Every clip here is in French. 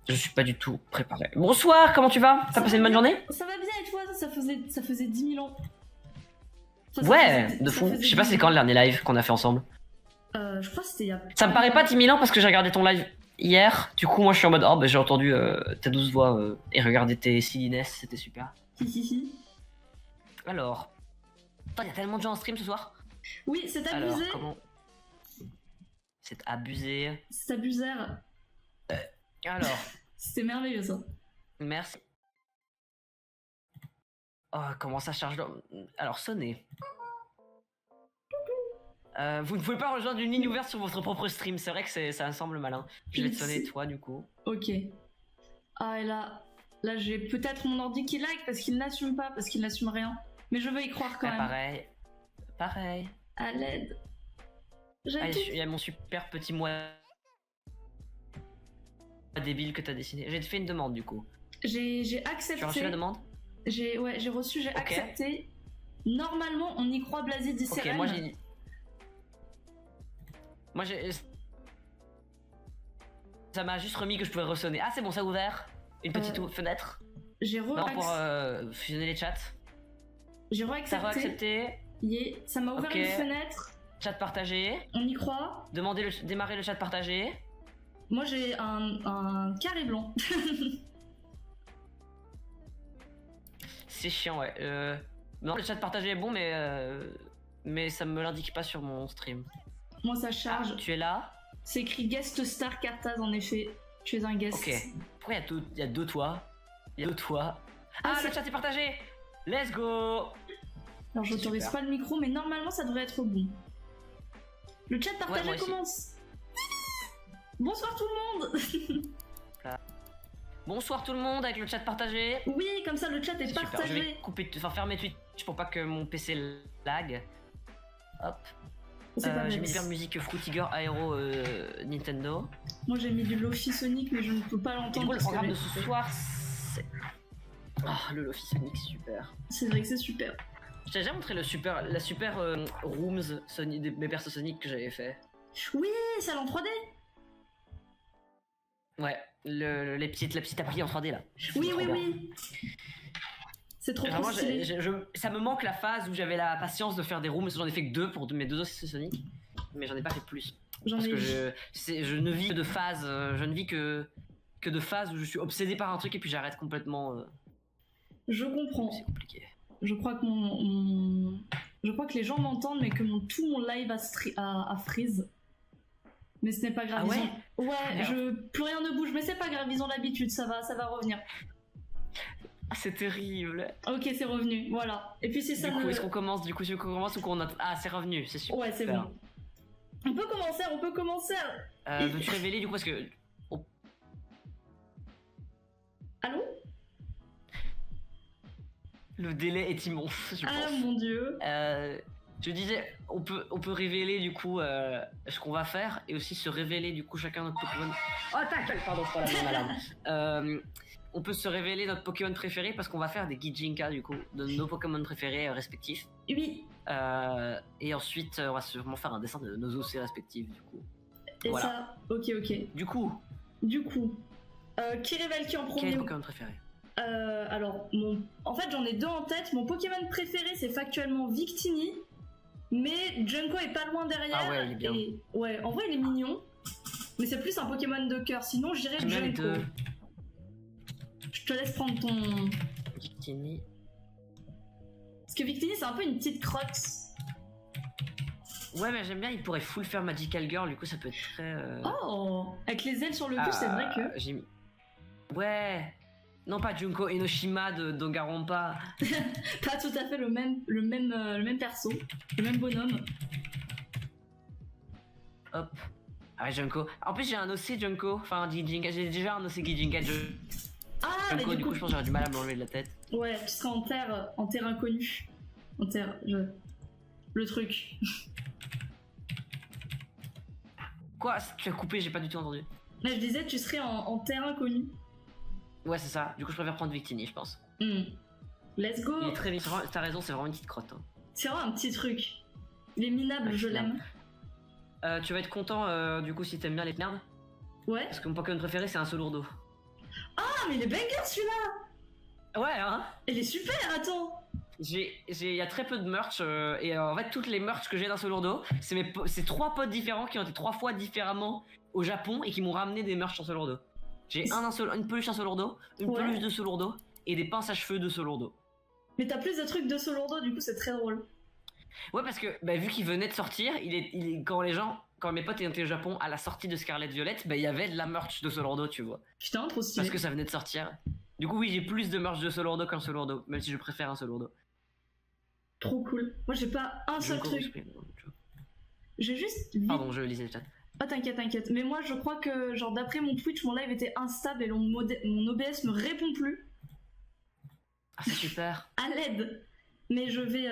Je suis pas du tout préparé. Bonsoir, comment tu vas? T'as passé une bonne journée? Ça va bien et toi? Ça faisait 10 000 ans. Ouais, de fou. Je sais pas c'est quand le dernier live qu'on a fait ensemble. Je crois que c'était il y a... Ça me paraît pas 10 000 ans parce que j'ai regardé ton live hier. Du coup, moi je suis en mode, oh bah j'ai entendu ta douce voix et regardé tes silliness, c'était super. Hihihi. Alors, il y a tellement de gens en stream ce soir. Oui, c'est Alors, abusé. comment... C'est abusé. C'est abusé. Alors, C'était merveilleux ça. merci. Oh, comment ça charge d'homme. Alors, sonnez. Vous ne pouvez pas rejoindre une ligne ouverte sur votre propre stream, c'est vrai que ça me semble malin. Je vais te sonner toi du coup. Ok. Ah et là j'ai peut-être mon ordi qui lag parce qu'il n'assume pas, parce qu'il n'assume rien. Mais je veux y croire quand même. Pareil. À l'aide. Ah, il y a mon super petit moi débile que t'as dessiné. J'ai fait une demande du coup. J'ai accepté. Tu as reçu la demande? J'ai reçu, j'ai accepté. Normalement on y croit Blasi d'Isérène. Ok, moi j'ai... Ça m'a juste remis que je pouvais ressonner. Ah c'est bon, ça a ouvert. Une petite fenêtre. J'ai pour fusionner les chats. J'ai re-accepté. T'as re-accepté. Yeah. Ça m'a ouvert une fenêtre. Chat partagé. On y croit. Démarrer le chat partagé. Moi j'ai un carré blanc. C'est chiant, ouais. Non, le chat partagé est bon, mais ça me l'indique pas sur mon stream. Moi ça charge. Ah, tu es là? C'est écrit guest star Cartaz en effet. Tu es un guest. Ok. Pourquoi il y a deux toits? Ah, le chat est partagé. Let's go. Alors j'autorise pas le micro, mais normalement ça devrait être bon. Le chat partagé commence. Bonsoir tout le monde. Bonsoir tout le monde avec le chat partagé. Oui, comme ça le chat est partagé. Super. Je vais fermer Twitch pour pas que mon PC lag. Hop. J'ai mis de musique Fruity Girl Aero Nintendo. Moi j'ai mis du Lofi Sonic, mais je ne peux pas l'entendre. Le programme de ce soir, c'est... Oh, le Lofi Sonic, super. C'est vrai que c'est super. Je t'ai déjà montré la super Rooms mes persos Sonic que j'avais fait. Oui, celle en 3D. Ouais, la petite appli en 3D là. Oui. C'est trop stylé. Ça me manque la phase où j'avais la patience de faire des rooms. J'en ai fait que 2 pour mes 2 os Sonic, mais j'en ai pas fait plus. Parce que je ne vis que de phases. Je ne vis que de phases où je suis obsédé par un truc et puis j'arrête complètement. Je comprends. C'est compliqué. Je crois que les gens m'entendent, mais que tout mon live a freeze. Mais ce n'est pas grave. Ah ouais. Plus rien ne bouge, mais c'est pas grave, ils ont l'habitude, ça va revenir. Ah, c'est terrible. Ok, c'est revenu, voilà. Et puis c'est ça. Du coup, est-ce qu'on commence ou qu'on a... Ah, c'est revenu, c'est super. Ouais, c'est bon. On peut commencer. Veux-tu révéler du coup parce que... Allô? Le délai est immense, je pense. Ah mon dieu. Je disais, on peut révéler du coup ce qu'on va faire et aussi se révéler du coup chacun notre Pokémon. Oh tac, pardon, c'est pas la bonne alarme. On peut se révéler notre Pokémon préféré parce qu'on va faire des Gijinka du coup de nos Pokémon préférés respectifs. Oui. Et ensuite, on va sûrement faire un dessin de nos OC respectifs du coup. Et voilà. Ça, ok. Du coup. Qui révèle qui en premier? Quel est ton Pokémon préféré? Alors, en fait, j'en ai deux en tête. Mon Pokémon préféré, c'est factuellement Victini. Mais Junko est pas loin derrière. Ah ouais, il est bien. Ouais, en vrai, il est mignon. Mais c'est plus un Pokémon de cœur. Sinon, je dirais Junko. Je te laisse prendre ton... Victini. Parce que Victini, c'est un peu une petite crotte. Ouais, mais j'aime bien, il pourrait full faire Magical Girl, du coup ça peut être très... Oh, avec les ailes sur le cul, c'est vrai que... J'ai mis... Ouais. Non, pas Junko Enoshima de Danganronpa. Pas tout à fait le même perso, le même bonhomme. Hop. Ah ouais, Junko. En plus, j'ai un OC Junko. Enfin, un Gijinka. J'ai déjà un OC Gijinka. Ah, Junko, mais du coup, je pense que j'aurais du mal à me l'enlever de la tête. Ouais, tu seras en terre inconnue. Le truc. Quoi? Tu as coupé, j'ai pas du tout entendu. Là, je disais, tu serais en terre inconnue. Ouais, c'est ça. Du coup, je préfère prendre Victini, je pense. Let's go. Il est très vite. T'as raison, c'est vraiment une petite crotte. Hein. C'est vraiment un petit truc. Il est minable, je l'aime. Tu vas être content, du coup, si t'aimes bien les merdes. Ouais. Parce que mon Pokémon préféré, c'est un Solourdo. mais il est banger celui-là. Ouais, hein. Il est super, attends. Il y a très peu de merch et en fait toutes les merch que j'ai d'un Solourdo, c'est 3 potes différents qui ont été 3 fois différemment au Japon et qui m'ont ramené des merch en Solourdo. J'ai une peluche en Solourdo, une peluche de Solourdo et des pinces à cheveux de Solourdo. Mais t'as plus de trucs de Solourdo, du coup c'est très drôle. Ouais, parce que vu qu'il venait de sortir, quand mes potes étaient au Japon à la sortie de Scarlet Violet, il y avait de la merch de Solourdo, tu vois. Putain, trop stylé. Parce que ça venait de sortir. Du coup oui, j'ai plus de merch de Solourdo qu'un Solourdo, même si je préfère un Solourdo. Trop cool. Moi j'ai pas un seul truc. J'ai juste... Pardon, je lisais le chat. Ah t'inquiète. Mais moi je crois que genre d'après mon Twitch, mon live était instable et mon OBS me répond plus. Ah c'est super. À l'aide. Mais je vais...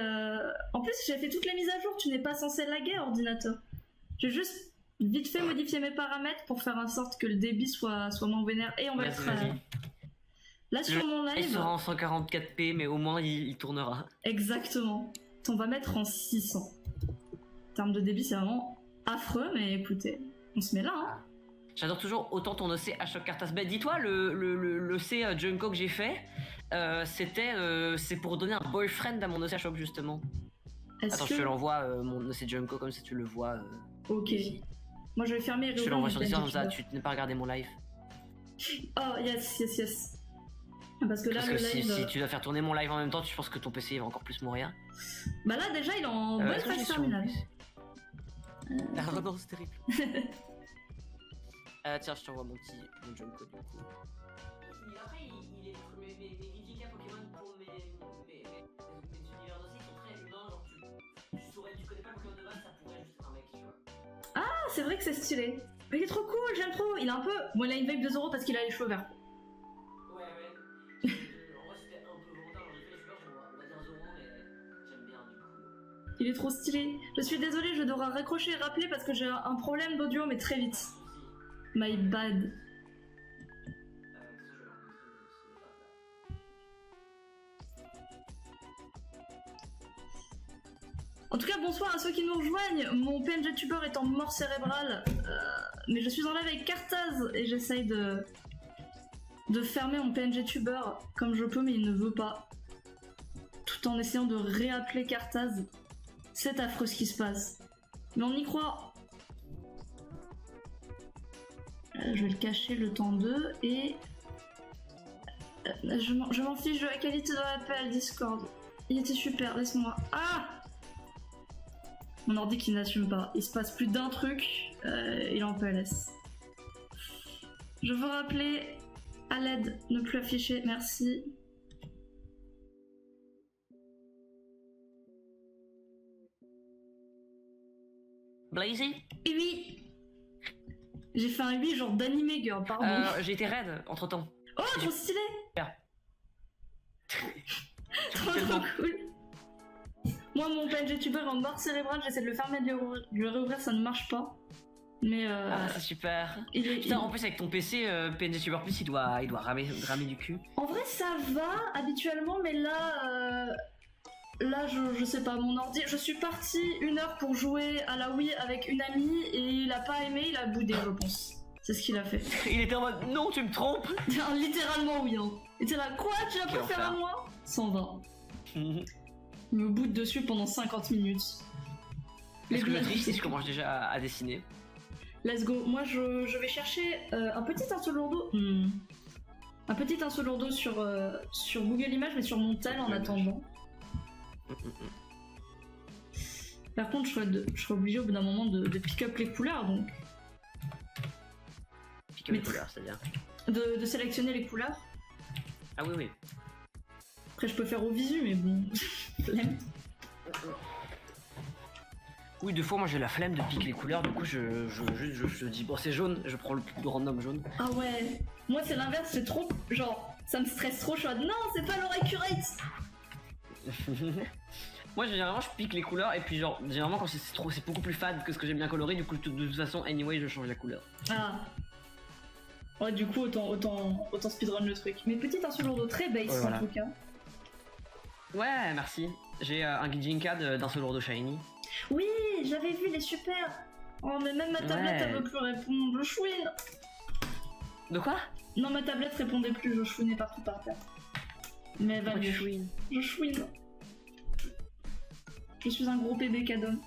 En plus j'ai fait toutes les mises à jour, tu n'es pas censé laguer ordinateur. J'ai juste vite fait modifier mes paramètres pour faire en sorte que le débit soit moins vénère. Et on va être... Là sur mon live... Il sera en 144p mais au moins il tournera. Exactement. On va mettre en 600. En termes de débit c'est vraiment affreux mais écoutez, on se met là hein. J'adore toujours autant ton OC à Choc Cartas. Dis-toi le OC Junko que j'ai fait, c'est pour donner un boyfriend à mon OC à Choc justement. Attends, je te l'envoie mon OC Junko comme ça tu le vois. Ok. Ici. Moi je vais fermer et je te l'envoie sur Discord comme ça tu n'as pas regardé mon live. Oh yes. Parce que là, le live... si tu dois faire tourner mon live en même temps, tu penses que ton PC va encore plus mourir. Bah là déjà il est en bonne phase terminale. Ah non, c'est terrible. Tiens, je t'envoie mon Junko du coup. Après, mes Digicap Pokémon pour mes univers aussi sont très humains. Genre, tu connais pas le Pokémon de base, ça pourrait juste être un mec, tu vois. Ah, c'est vrai que c'est stylé. Mais il est trop cool, j'aime trop. Il a un peu. Bon, il a une vibe de Zoro parce qu'il a les cheveux verts. Ouais. En vrai, c'était un peu volontaire. J'ai fait les cheveux verts, on va dire Zoro, mais j'aime bien du coup. Il est trop stylé. Je suis désolée, je devrais raccrocher et rappeler parce que j'ai un problème d'audio, mais très vite. My bad. En tout cas, bonsoir à ceux qui nous rejoignent. Mon PNG tuber est en mort cérébrale, mais je suis en live avec Cartaz et j'essaye de fermer mon PNG tuber comme je peux, mais il ne veut pas. Tout en essayant de réappeler Cartaz. C'est affreux ce qui se passe. Mais on y croit. Je vais le cacher le temps 2 et... je m'en fiche de la qualité de l'appel Discord. Il était super, laisse-moi. Ah! Mon ordi qui n'assume pas. Il se passe plus d'un truc, il est en PLS. Je veux rappeler à l'aide, ne plus afficher, merci. Blazy? Oui. J'ai fait un 8 genre d'anime girl, pardon. J'ai été raid entre temps. Oh, trop stylé! Trop cool. Moi, mon PNG tuber est en mort cérébrale, j'essaie de le fermer, de le réouvrir, ça ne marche pas. Mais Ah, c'est super. Putain, en plus, avec ton PC, PNG Tuber Plus, il doit ramer du cul. En vrai, ça va habituellement, mais là. Là, je sais pas, mon ordi. Je suis partie 1 heure pour jouer à la Wii avec une amie et il a pas aimé, il a boudé, je pense. C'est ce qu'il a fait. Il était en mode non, tu me trompes. Littéralement, oui. Hein. Il était là, quoi? Tu vas pas faire à moi? 120. Il me boude dessus pendant 50 minutes. Est-ce que le triste, c'est que je commence déjà à dessiner? Let's go. Moi, je vais chercher un petit Insolourdo. Un petit Insolourdo sur Google Images, mais sur mon tel en attendant. Par contre, je serais obligé au bout d'un moment de pick up les couleurs, donc. Pick up les couleurs, c'est-à-dire de sélectionner les couleurs. Ah oui. Après, je peux faire au visu, mais bon. Flemme. Oui, 2 fois, moi j'ai la flemme de piquer les couleurs, du coup je dis bon, c'est jaune, je prends le plus random jaune. Ah ouais. Moi, c'est l'inverse, c'est trop. Genre, ça me stresse trop, je suis en mode non, c'est pas leur accurate. Moi généralement je pique les couleurs et puis genre généralement quand c'est beaucoup plus fade que ce que j'aime bien coloré, du coup de toute façon anyway je change la couleur. Ah ouais, du coup autant speedrun le truc. Mais petit Insolourdo très base ouais, voilà. En tout cas. Ouais merci. J'ai un Gijinka d'Insolourdo Shiny. Oui j'avais vu, il est super. Oh mais même ma tablette elle veut plus répondre, le chouine. De quoi? Non, ma tablette répondait plus, je chouinais partout par terre. Mais elle va mieux. Je chouine. Je suis un gros bébé cadom.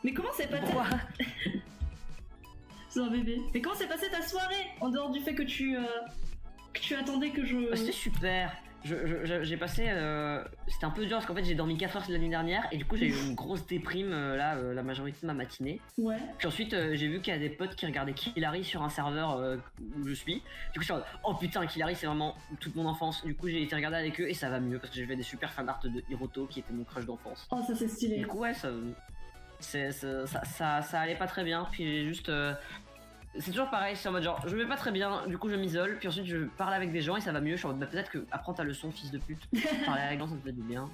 Mais comment s'est passé... C'est un bébé. Mais comment s'est passée ta soirée? En dehors du fait que tu attendais que je... C'était super. J'ai passé... C'était un peu dur parce qu'en fait j'ai dormi 4 heures la nuit dernière et du coup j'ai eu une grosse déprime la majorité de ma matinée. Ouais. Puis ensuite j'ai vu qu'il y a des potes qui regardaient Killary sur un serveur où je suis. Du coup je suis en mode, oh putain, Killary c'est vraiment toute mon enfance. Du coup j'ai été regarder avec eux et ça va mieux parce que j'ai fait des super fanart de Hiroto qui était mon crush d'enfance. Oh, ça c'est stylé. Du coup ouais, ça allait pas très bien. Puis j'ai juste... c'est toujours pareil, c'est en mode genre je vais pas très bien, du coup je m'isole, puis ensuite je parle avec des gens et ça va mieux. Je suis en mode bah, peut-être que apprends ta leçon, fils de pute. Parler avec les gens ça te fait du bien.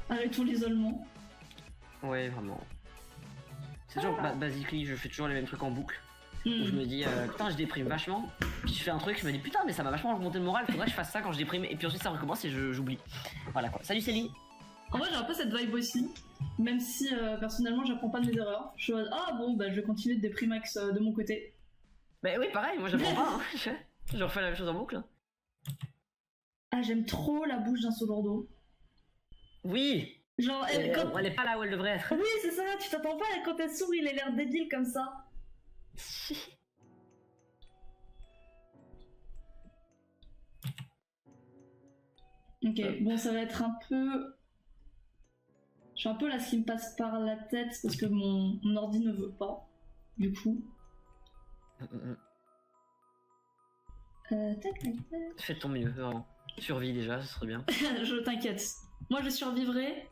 Arrêtons l'isolement. Ouais, vraiment. C'est toujours basically, je fais toujours les mêmes trucs en boucle. Où je me dis putain, je déprime vachement. Puis je fais un truc, je me dis putain, mais ça m'a vachement remonté le moral, faudrait que je fasse ça quand je déprime. Et puis ensuite ça recommence et j'oublie. Voilà quoi. Salut Célie. En vrai, j'ai un peu cette vibe aussi. Même si personnellement, j'apprends pas de mes erreurs. Je suis en mode, ah bon, bah je vais continuer de déprimer de mon côté. Bah oui, pareil, moi j'apprends pas. Hein. Je refais la même chose en boucle. Ah, j'aime trop la bouche d'un Solordo. Oui. Genre, elle est pas là où elle devrait être. Oui, c'est ça, tu t'entends pas quand elle sourit, il a l'air débile comme ça. Ok, bon, ça va être un peu... Je suis un peu là ce qui me passe par la tête parce que mon ordi ne veut pas, du coup. Fais de ton mieux, vraiment. Survie déjà, ce serait bien. Je t'inquiète. Moi je survivrai.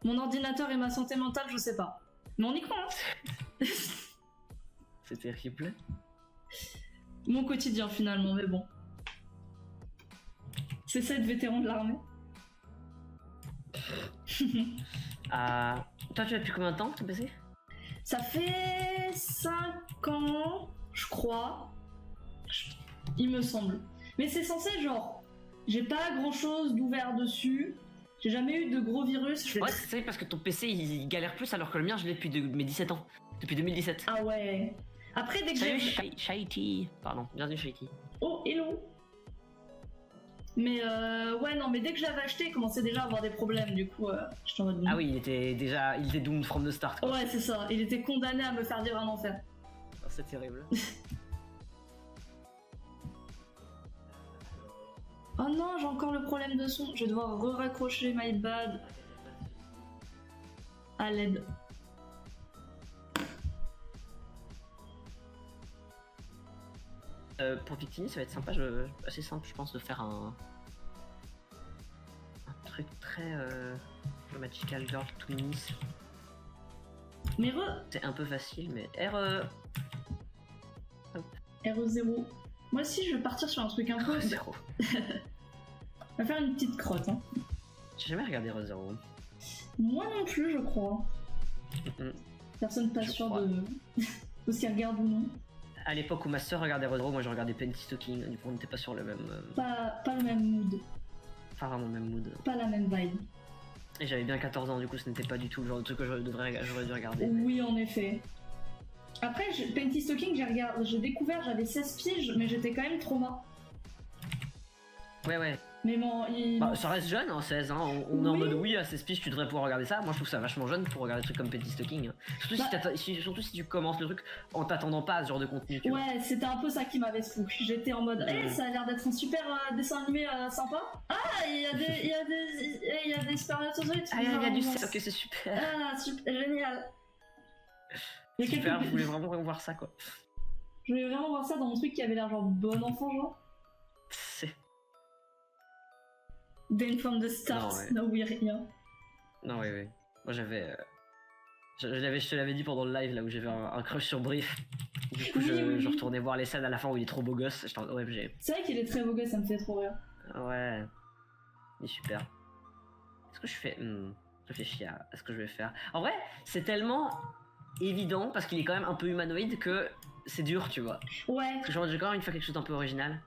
Mon ordinateur et ma santé mentale, je sais pas. Mais on y croit, hein. C'est terrible. Mon quotidien finalement, mais bon. C'est ça être vétéran de l'armée. Toi tu as depuis combien de temps ton PC? Ça fait 5 ans, je crois. Il me semble. Mais c'est censé genre... J'ai pas grand chose d'ouvert dessus. J'ai jamais eu de gros virus. Ouais, c'est parce que ton PC il galère plus alors que le mien je l'ai depuis mes 17 ans. Depuis 2017. Ah ouais. Après dès que j'ai... Salut Shaiti. Pardon, bienvenue Shaiti. Oh, hello. Mais ouais, non, mais dès que je l'avais acheté, il commençait déjà à avoir des problèmes, du coup, j'étais en mode... Ah oui, il était doomed from the start, quoi. Ouais, c'est ça, il était condamné à me faire vivre un enfer. Oh, c'est terrible. Oh non, j'ai encore le problème de son, je vais devoir re-raccrocher my bad. À l'aide. Pour Victini, ça va être sympa, assez simple, je pense, de faire un truc très Magical Girl Twins. Mais c'est un peu facile, mais RE0. Moi aussi, je vais partir sur un truc un peu... RE0. On va faire une petite crotte, hein. J'ai jamais regardé RE0. Moi non plus, je crois. Personne pas sûr de ce qu'elle regarde ou non. À l'époque où ma soeur regardait RE0, moi je regardais Penty Stocking, du coup on n'était pas sur le même... Pas le même mood. Pas vraiment le même mood. Pas la même vibe. Et j'avais bien 14 ans, du coup ce n'était pas du tout le genre de truc que j'aurais dû regarder. Oui, en effet. Après, Penty Stocking, j'ai découvert, j'avais 16 piges, mais j'étais quand même trauma. Ouais. Mais ça reste jeune, hein, 16, hein. On est en mode oui, à 16 piges tu devrais pouvoir regarder ça. Moi je trouve ça vachement jeune pour regarder des trucs comme Penty Stocking. Hein. Surtout si tu commences le truc en t'attendant pas à ce genre de contenu. Ouais, c'était un peu ça qui m'avait spook. J'étais en mode, ça a l'air d'être un super dessin animé sympa. Ah, il y a des spermatozoïdes. Ah, il y a du sexe, ok, c'est super. Ah, super, génial. Super, je voulais vraiment voir ça, quoi. Je voulais vraiment voir ça dans mon truc qui avait l'air genre bon enfant, genre. C'est... Then from the start, no we rien. Non, oui. Moi j'avais... Je te l'avais dit pendant le live, là où j'avais un crush sur Brief. Du coup, je retournais voir les scènes à la fin où il est trop beau gosse. J'étais en OMG. C'est vrai qu'il est très beau gosse, ça me fait trop rire. Ouais. Il est super. Est-ce que je fais... Je réfléchis à ce que je vais faire. En vrai, c'est tellement évident, parce qu'il est quand même un peu humanoïde, que c'est dur, tu vois. Ouais. Parce que j'ai quand même envie de faire quelque chose d'un peu original.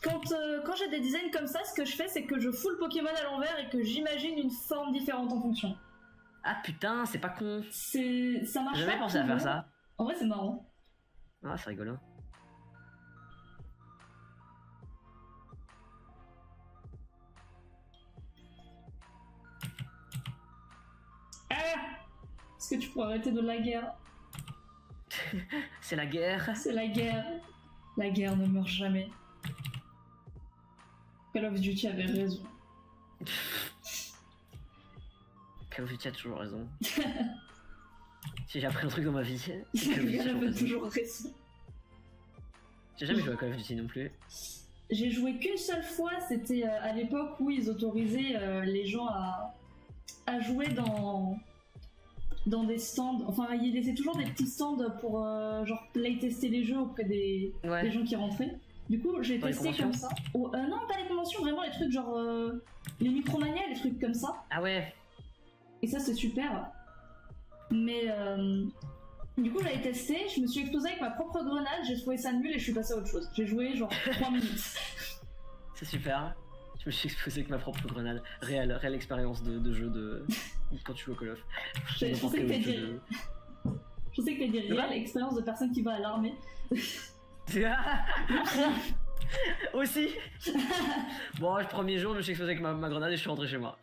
Quand j'ai des designs comme ça, ce que je fais, c'est que je fous le Pokémon à l'envers et que j'imagine une forme différente en fonction. Ah putain, c'est pas con. Ça marche pas. J'ai jamais pensé à faire ça. En vrai, c'est marrant. Ah, c'est rigolo. Est-ce que tu pourrais arrêter de la guerre? C'est la guerre. C'est la guerre. La guerre ne meurt jamais. Call of Duty avait raison. Call of Duty a toujours raison. Si j'ai appris un truc dans ma vie, c'est La Call of Duty a guerre avait toujours raison. toujours raison. J'ai jamais joué à Call of Duty non plus. J'ai joué qu'une seule fois, c'était à l'époque où ils autorisaient les gens à jouer dans des stands. Enfin, ils laissaient toujours des petits stands pour genre playtester les jeux auprès des gens qui rentraient. Du coup, j'ai testé comme ça. Oh, non, pas les conventions, vraiment les trucs genre les Micromania, les trucs comme ça. Ah ouais. Et ça, c'est super. Mais du coup, j'avais testé, je me suis explosé avec ma propre grenade, j'ai trouvé ça nul et je suis passé à autre chose. J'ai joué genre 3 minutes. C'est super. Je me suis exposé avec ma propre grenade. Réelle expérience de jeu de quand tu joues au Call of. Je pensais que t'allais dire. Je sais que t'as dit réelle expérience de personne qui va à l'armée. Aussi. Bon, le premier jour, je me suis exposé avec ma grenade et je suis rentré chez moi.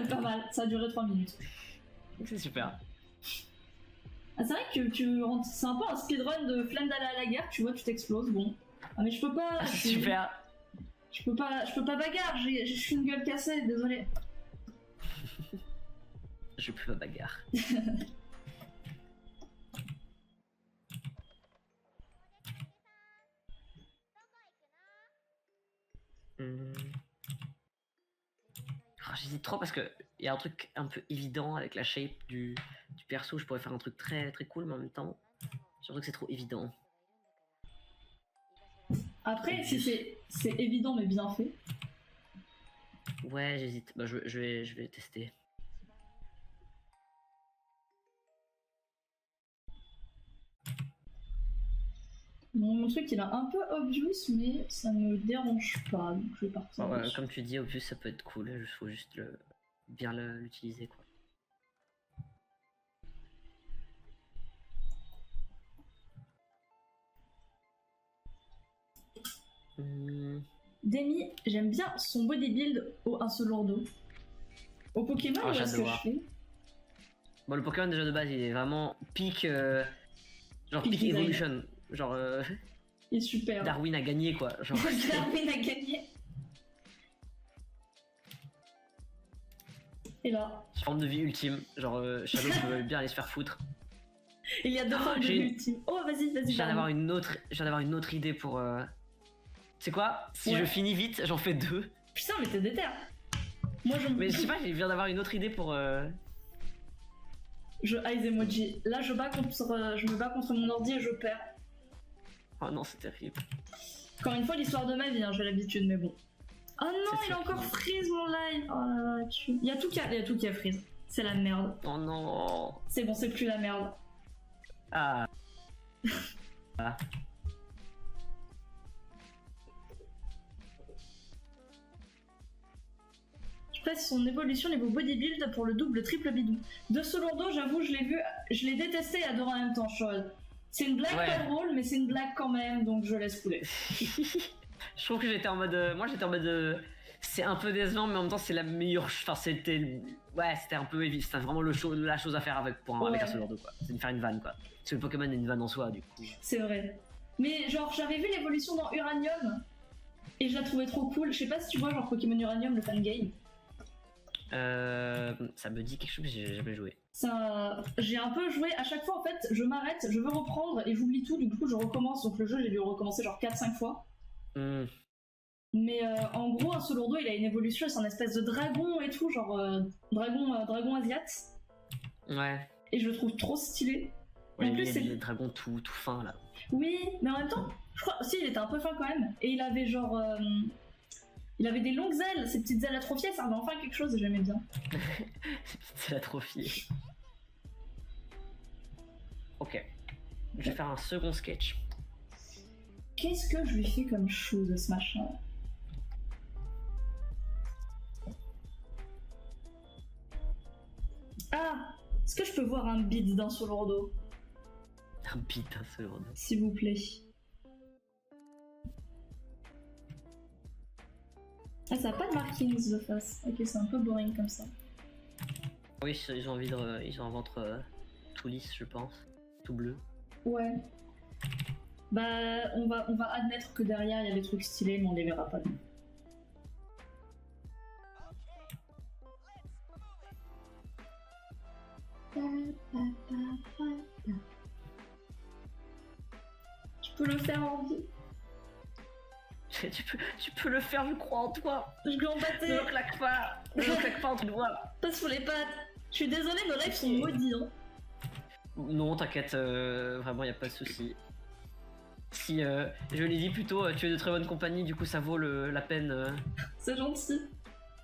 Pas mal, ça a duré 3 minutes. C'est super. Ah, c'est vrai que c'est un peu un speedrun de flemme d'aller à la guerre, tu vois, tu t'exploses, bon. Ah, mais je peux pas. C'est super. Je peux pas bagarre, je suis une gueule cassée, désolé. Je peux pas bagarre. Oh, j'hésite trop parce que y a un truc un peu évident avec la shape du perso. Je pourrais faire un truc très très cool, mais en même temps, j'ai l'impression que c'est trop évident. Après, si c'est évident mais bien fait. Ouais, j'hésite. Bah, je vais tester. Mon truc il est un peu obvious, mais ça me dérange pas, donc je vais partir. Ouais, comme tu dis, obvious ça peut être cool. Il faut juste bien l'utiliser quoi. Demi, j'aime bien son bodybuild au Insolordo. Au Pokémon, Oh, ou est-ce que je fais? Bon, le Pokémon déjà de base il est vraiment peak. Genre Peak peak design. evolution. Genre. Il est super. Darwin a gagné quoi. Genre, Darwin a gagné. Et là, forme de vie ultime. Genre Shadow peut bien aller se faire foutre. il y a deux formes de vie ultime. Oh, vas-y. Je viens d'avoir une autre idée pour. C'est quoi? Si je finis vite, j'en fais 2. Putain, mais t'es déter. Moi, Mais je sais pas, je viens d'avoir une autre idée pour. Je eyes emoji. Là, je me bats contre mon ordi et je perds. Oh non, c'est terrible. Encore une fois, l'histoire de ma vie, hein, j'ai l'habitude, mais bon. Oh non, il a encore freeze mon live. Oh là là, il y a tout qui a freeze. C'est la merde. Oh non. C'est bon, c'est plus la merde. Ah. Ah. Je presse son évolution niveau bodybuild pour le double triple bidou. De Solordo, j'avoue, je l'ai détesté et adoré en même temps, chose. C'est une blague pas drôle, mais c'est une blague quand même, donc je laisse couler. Je trouve que j'étais en mode. Moi j'étais en mode. C'est un peu décevant, mais en même temps c'est la meilleure. Enfin, c'était. Ouais, c'était un peu évident. C'était vraiment la chose à faire avec un Solordo, quoi. C'est de faire une vanne, quoi. Parce que le Pokémon est une vanne en soi, du coup. C'est vrai. Mais genre, j'avais vu l'évolution dans Uranium, et je la trouvais trop cool. Je sais pas si tu vois, genre Pokémon Uranium, le fangame. Ça me dit quelque chose, mais j'ai jamais joué. J'ai un peu joué, à chaque fois en fait, je m'arrête, je veux reprendre et j'oublie tout, du coup je recommence, donc le jeu j'ai dû recommencer genre 4-5 fois. Mais en gros, un Solordo il a une évolution, c'est un espèce de dragon et tout, genre dragon asiate. Ouais. Et je le trouve trop stylé. Ouais, en plus, c'est le dragon tout fin là. Oui, mais en même temps, je crois, si il était un peu fin quand même, et il avait genre. Il avait des longues ailes, ces petites ailes atrophiées, ça avait enfin quelque chose et j'aimais bien. Ces petites ailes atrophiées. Ok. Je vais faire un second sketch. Qu'est-ce que je lui fais comme chose à ce machin? Ah! Est-ce que je peux voir un beat d'un Solordo? Un beat d'un Solordo. S'il vous plaît. Ah, ça a pas de markings de face. Ok, c'est un peu boring comme ça. Oui, ils ont envie de. Ils ont un ventre tout lisse, je pense. Tout bleu. Ouais. Bah, on va admettre que derrière il y a des trucs stylés, mais on les verra pas. Nous. Tu peux le faire en vie. Tu peux le faire, je crois en toi. Je vais en battre. Ne le claque pas. Ne le claque pas entre les doigts. Pas sous les pattes. Je suis désolée, nos lives sont maudits. Hein. Non, t'inquiète, vraiment, y a pas de souci. Si je l'ai dit plus tôt, tu es de très bonne compagnie, du coup ça vaut la peine. C'est gentil.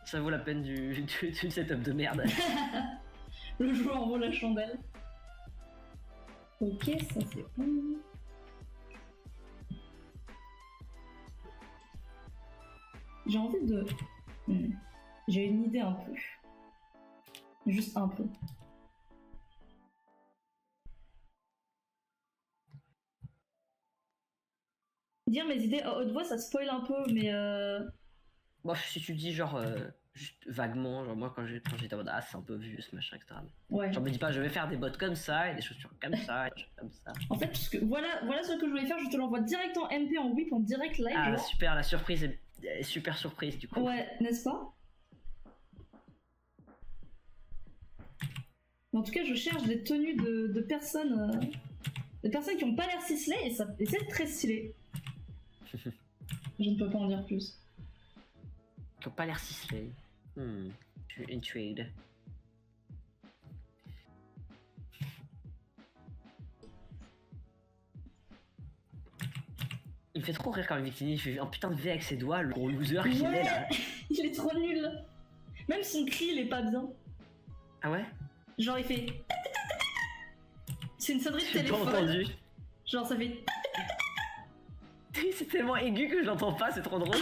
Ça vaut la peine du setup de merde. Le joueur en vaut la chandelle. Ok, ça c'est bon. J'ai envie de... J'ai une idée un peu. Juste un peu. Dire mes idées à haute voix, ça spoil un peu, mais Bon, si tu dis genre juste vaguement, genre moi quand j'étais en mode ah c'est un peu vieux ce machin, etc. ouais. Genre me dis pas je vais faire des bots comme ça et des chaussures comme ça et des choses comme ça. En fait, parce que voilà ce que je voulais faire, je te l'envoie direct en MP, en whip, en direct live. Ah genre. super, la surprise est super surprise du coup. Ouais, n'est-ce pas? En tout cas, je cherche des tenues de personnes, des personnes qui ont pas l'air si stylées et c'est très stylé. Je ne peux pas en dire plus. Qui ont pas l'air ciselés. Je suis intrigued. Il me fait trop rire quand même Victini, il fait un putain de V avec ses doigts, le gros loser qu'il est là. Il est trop nul. Même son cri, il est pas bien. Ah ouais? Genre, il fait... C'est une sonnerie de J'ai pas téléphone. entendu. Genre, ça fait... C'est tellement aigu que je l'entends pas, c'est trop drôle.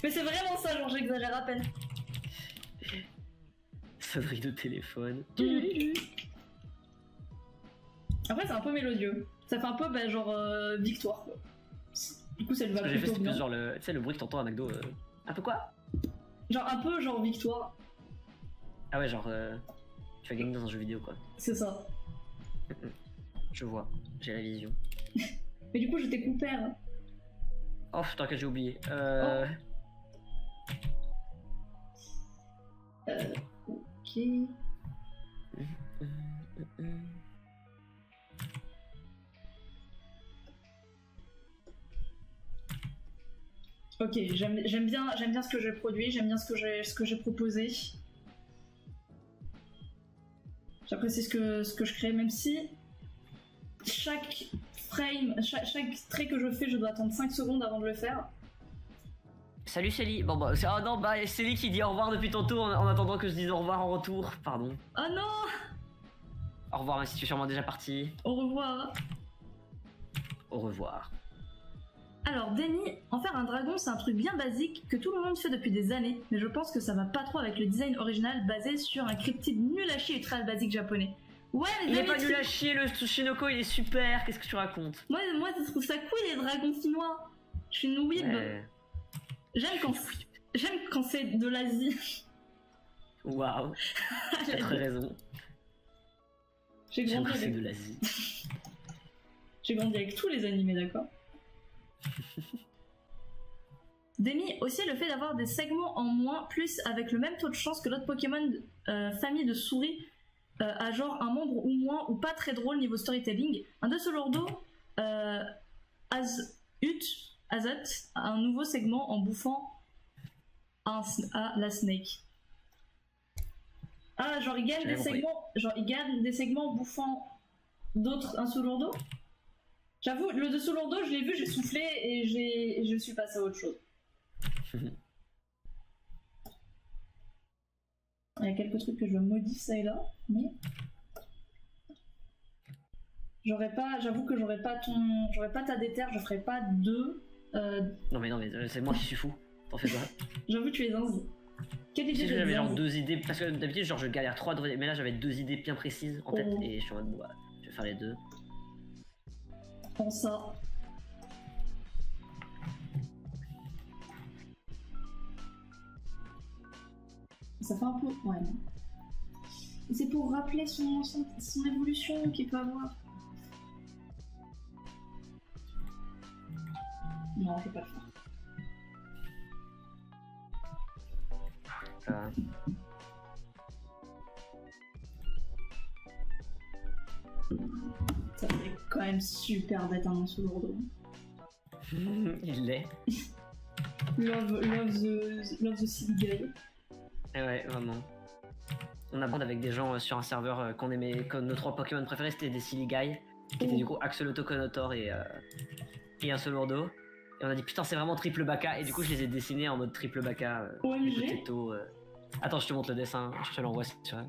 Mais c'est vraiment ça, genre j'exagère à peine. Sonnerie de téléphone. Après c'est un peu mélodieux. Ça fait un peu bah, genre victoire quoi. Du coup ça lui va Ce que j'ai fait plutôt c'est bien. plus genre tu sais le bruit que t'entends à McDo. Un peu quoi? Genre un peu genre victoire. Ah ouais genre tu vas gagner dans un jeu vidéo quoi. C'est ça. Je vois, j'ai la vision. Mais du coup je t'ai coupé. Hein. Oh t'inquiète j'ai oublié. Ok. Ok, j'aime bien ce que j'ai produit, j'aime bien ce que j'ai proposé. J'apprécie ce que je crée, même si chaque frame, chaque trait que je fais, je dois attendre 5 secondes avant de le faire. Salut Célie. Bon bah oh non bah Célie qui dit au revoir depuis tantôt en attendant que je dise au revoir en retour. Pardon. Oh non! Au revoir même si tu es sûrement déjà parti. Au revoir. Au revoir. Alors Denny, en faire un dragon c'est un truc bien basique que tout le monde fait depuis des années, mais je pense que ça va pas trop avec le design original basé sur un cryptide nul à chier et très basique japonais. Ouais, mais il est pas nul à chier, le Tsushinoko il est super, qu'est-ce que tu racontes? Moi je trouve ça cool les dragons chinois. Je suis une weeb. Ouais. J'aime quand c'est de l'Asie. Waouh. T'as très raison. J'ai J'aime grandi, que c'est avec... de l'Asie. J'ai grandi avec tous les animés, d'accord. Demi, aussi le fait d'avoir des segments en moins, plus avec le même taux de chance que l'autre Pokémon famille de souris, à genre un membre ou moins, ou pas très drôle niveau storytelling. Un de ce lordo, Azot, un nouveau segment en bouffant la snake. Ah, genre il gagne des segments, en bouffant d'autres, un sous-lourdeau. J'avoue, le dessous lourdeau, je l'ai vu, j'ai soufflé et je suis passée à autre chose. Il y a quelques trucs que je modifie ça et là, mais j'avoue que j'aurais pas ta déterre, je ferais pas deux. Non mais c'est moi qui suis fou. T'en fais pas. J'avoue, tu es zinzi. Quelle idée j'avais genre 2 idées parce que d'habitude genre je galère 3 mais là j'avais 2 idées bien précises en tête et je suis en mode bah, je vais faire les 2. Prends ça. Ça fait un peu... Ouais. C'est pour rappeler son évolution qu'il peut avoir. Non, je vais pas le faire. Ça serait quand même super d'être un Ancelourdo. Il l'est. Love the silly guy. Et ouais, vraiment. On a bande avec des gens sur un serveur qu'on aimait, comme nos 3 Pokémon préférés c'était des Silly Guy, qui étaient du coup Axolotl, Conotor et un Solourdo. Et on a dit putain c'est vraiment triple baka, et du coup je les ai dessinés en mode triple baka. OMG. Attends, je te montre le dessin, je te l'envoie si tu veux.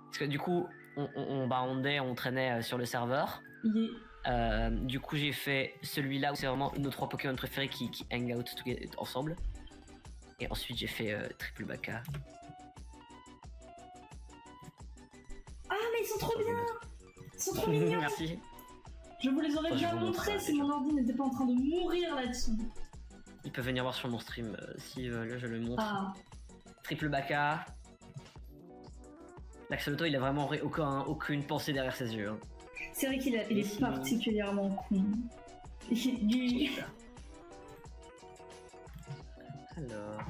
Parce que du coup, on traînait sur le serveur. Yeah. Du coup j'ai fait celui-là où c'est vraiment nos 3 Pokémon préférés qui hang out ensemble. Et ensuite j'ai fait triple baka. Ah mais ils sont trop bien. Ils sont trop mignons. Merci. Je vous les aurais bien montrés si mon ordi n'était pas en train de mourir là-dessus. Ils peuvent venir voir sur mon stream s'ils veulent, je le montre. Ah. Triple baka. L'Axolotl il a vraiment aucune pensée derrière ses yeux. Hein. C'est vrai qu'il est particulièrement con. Alors...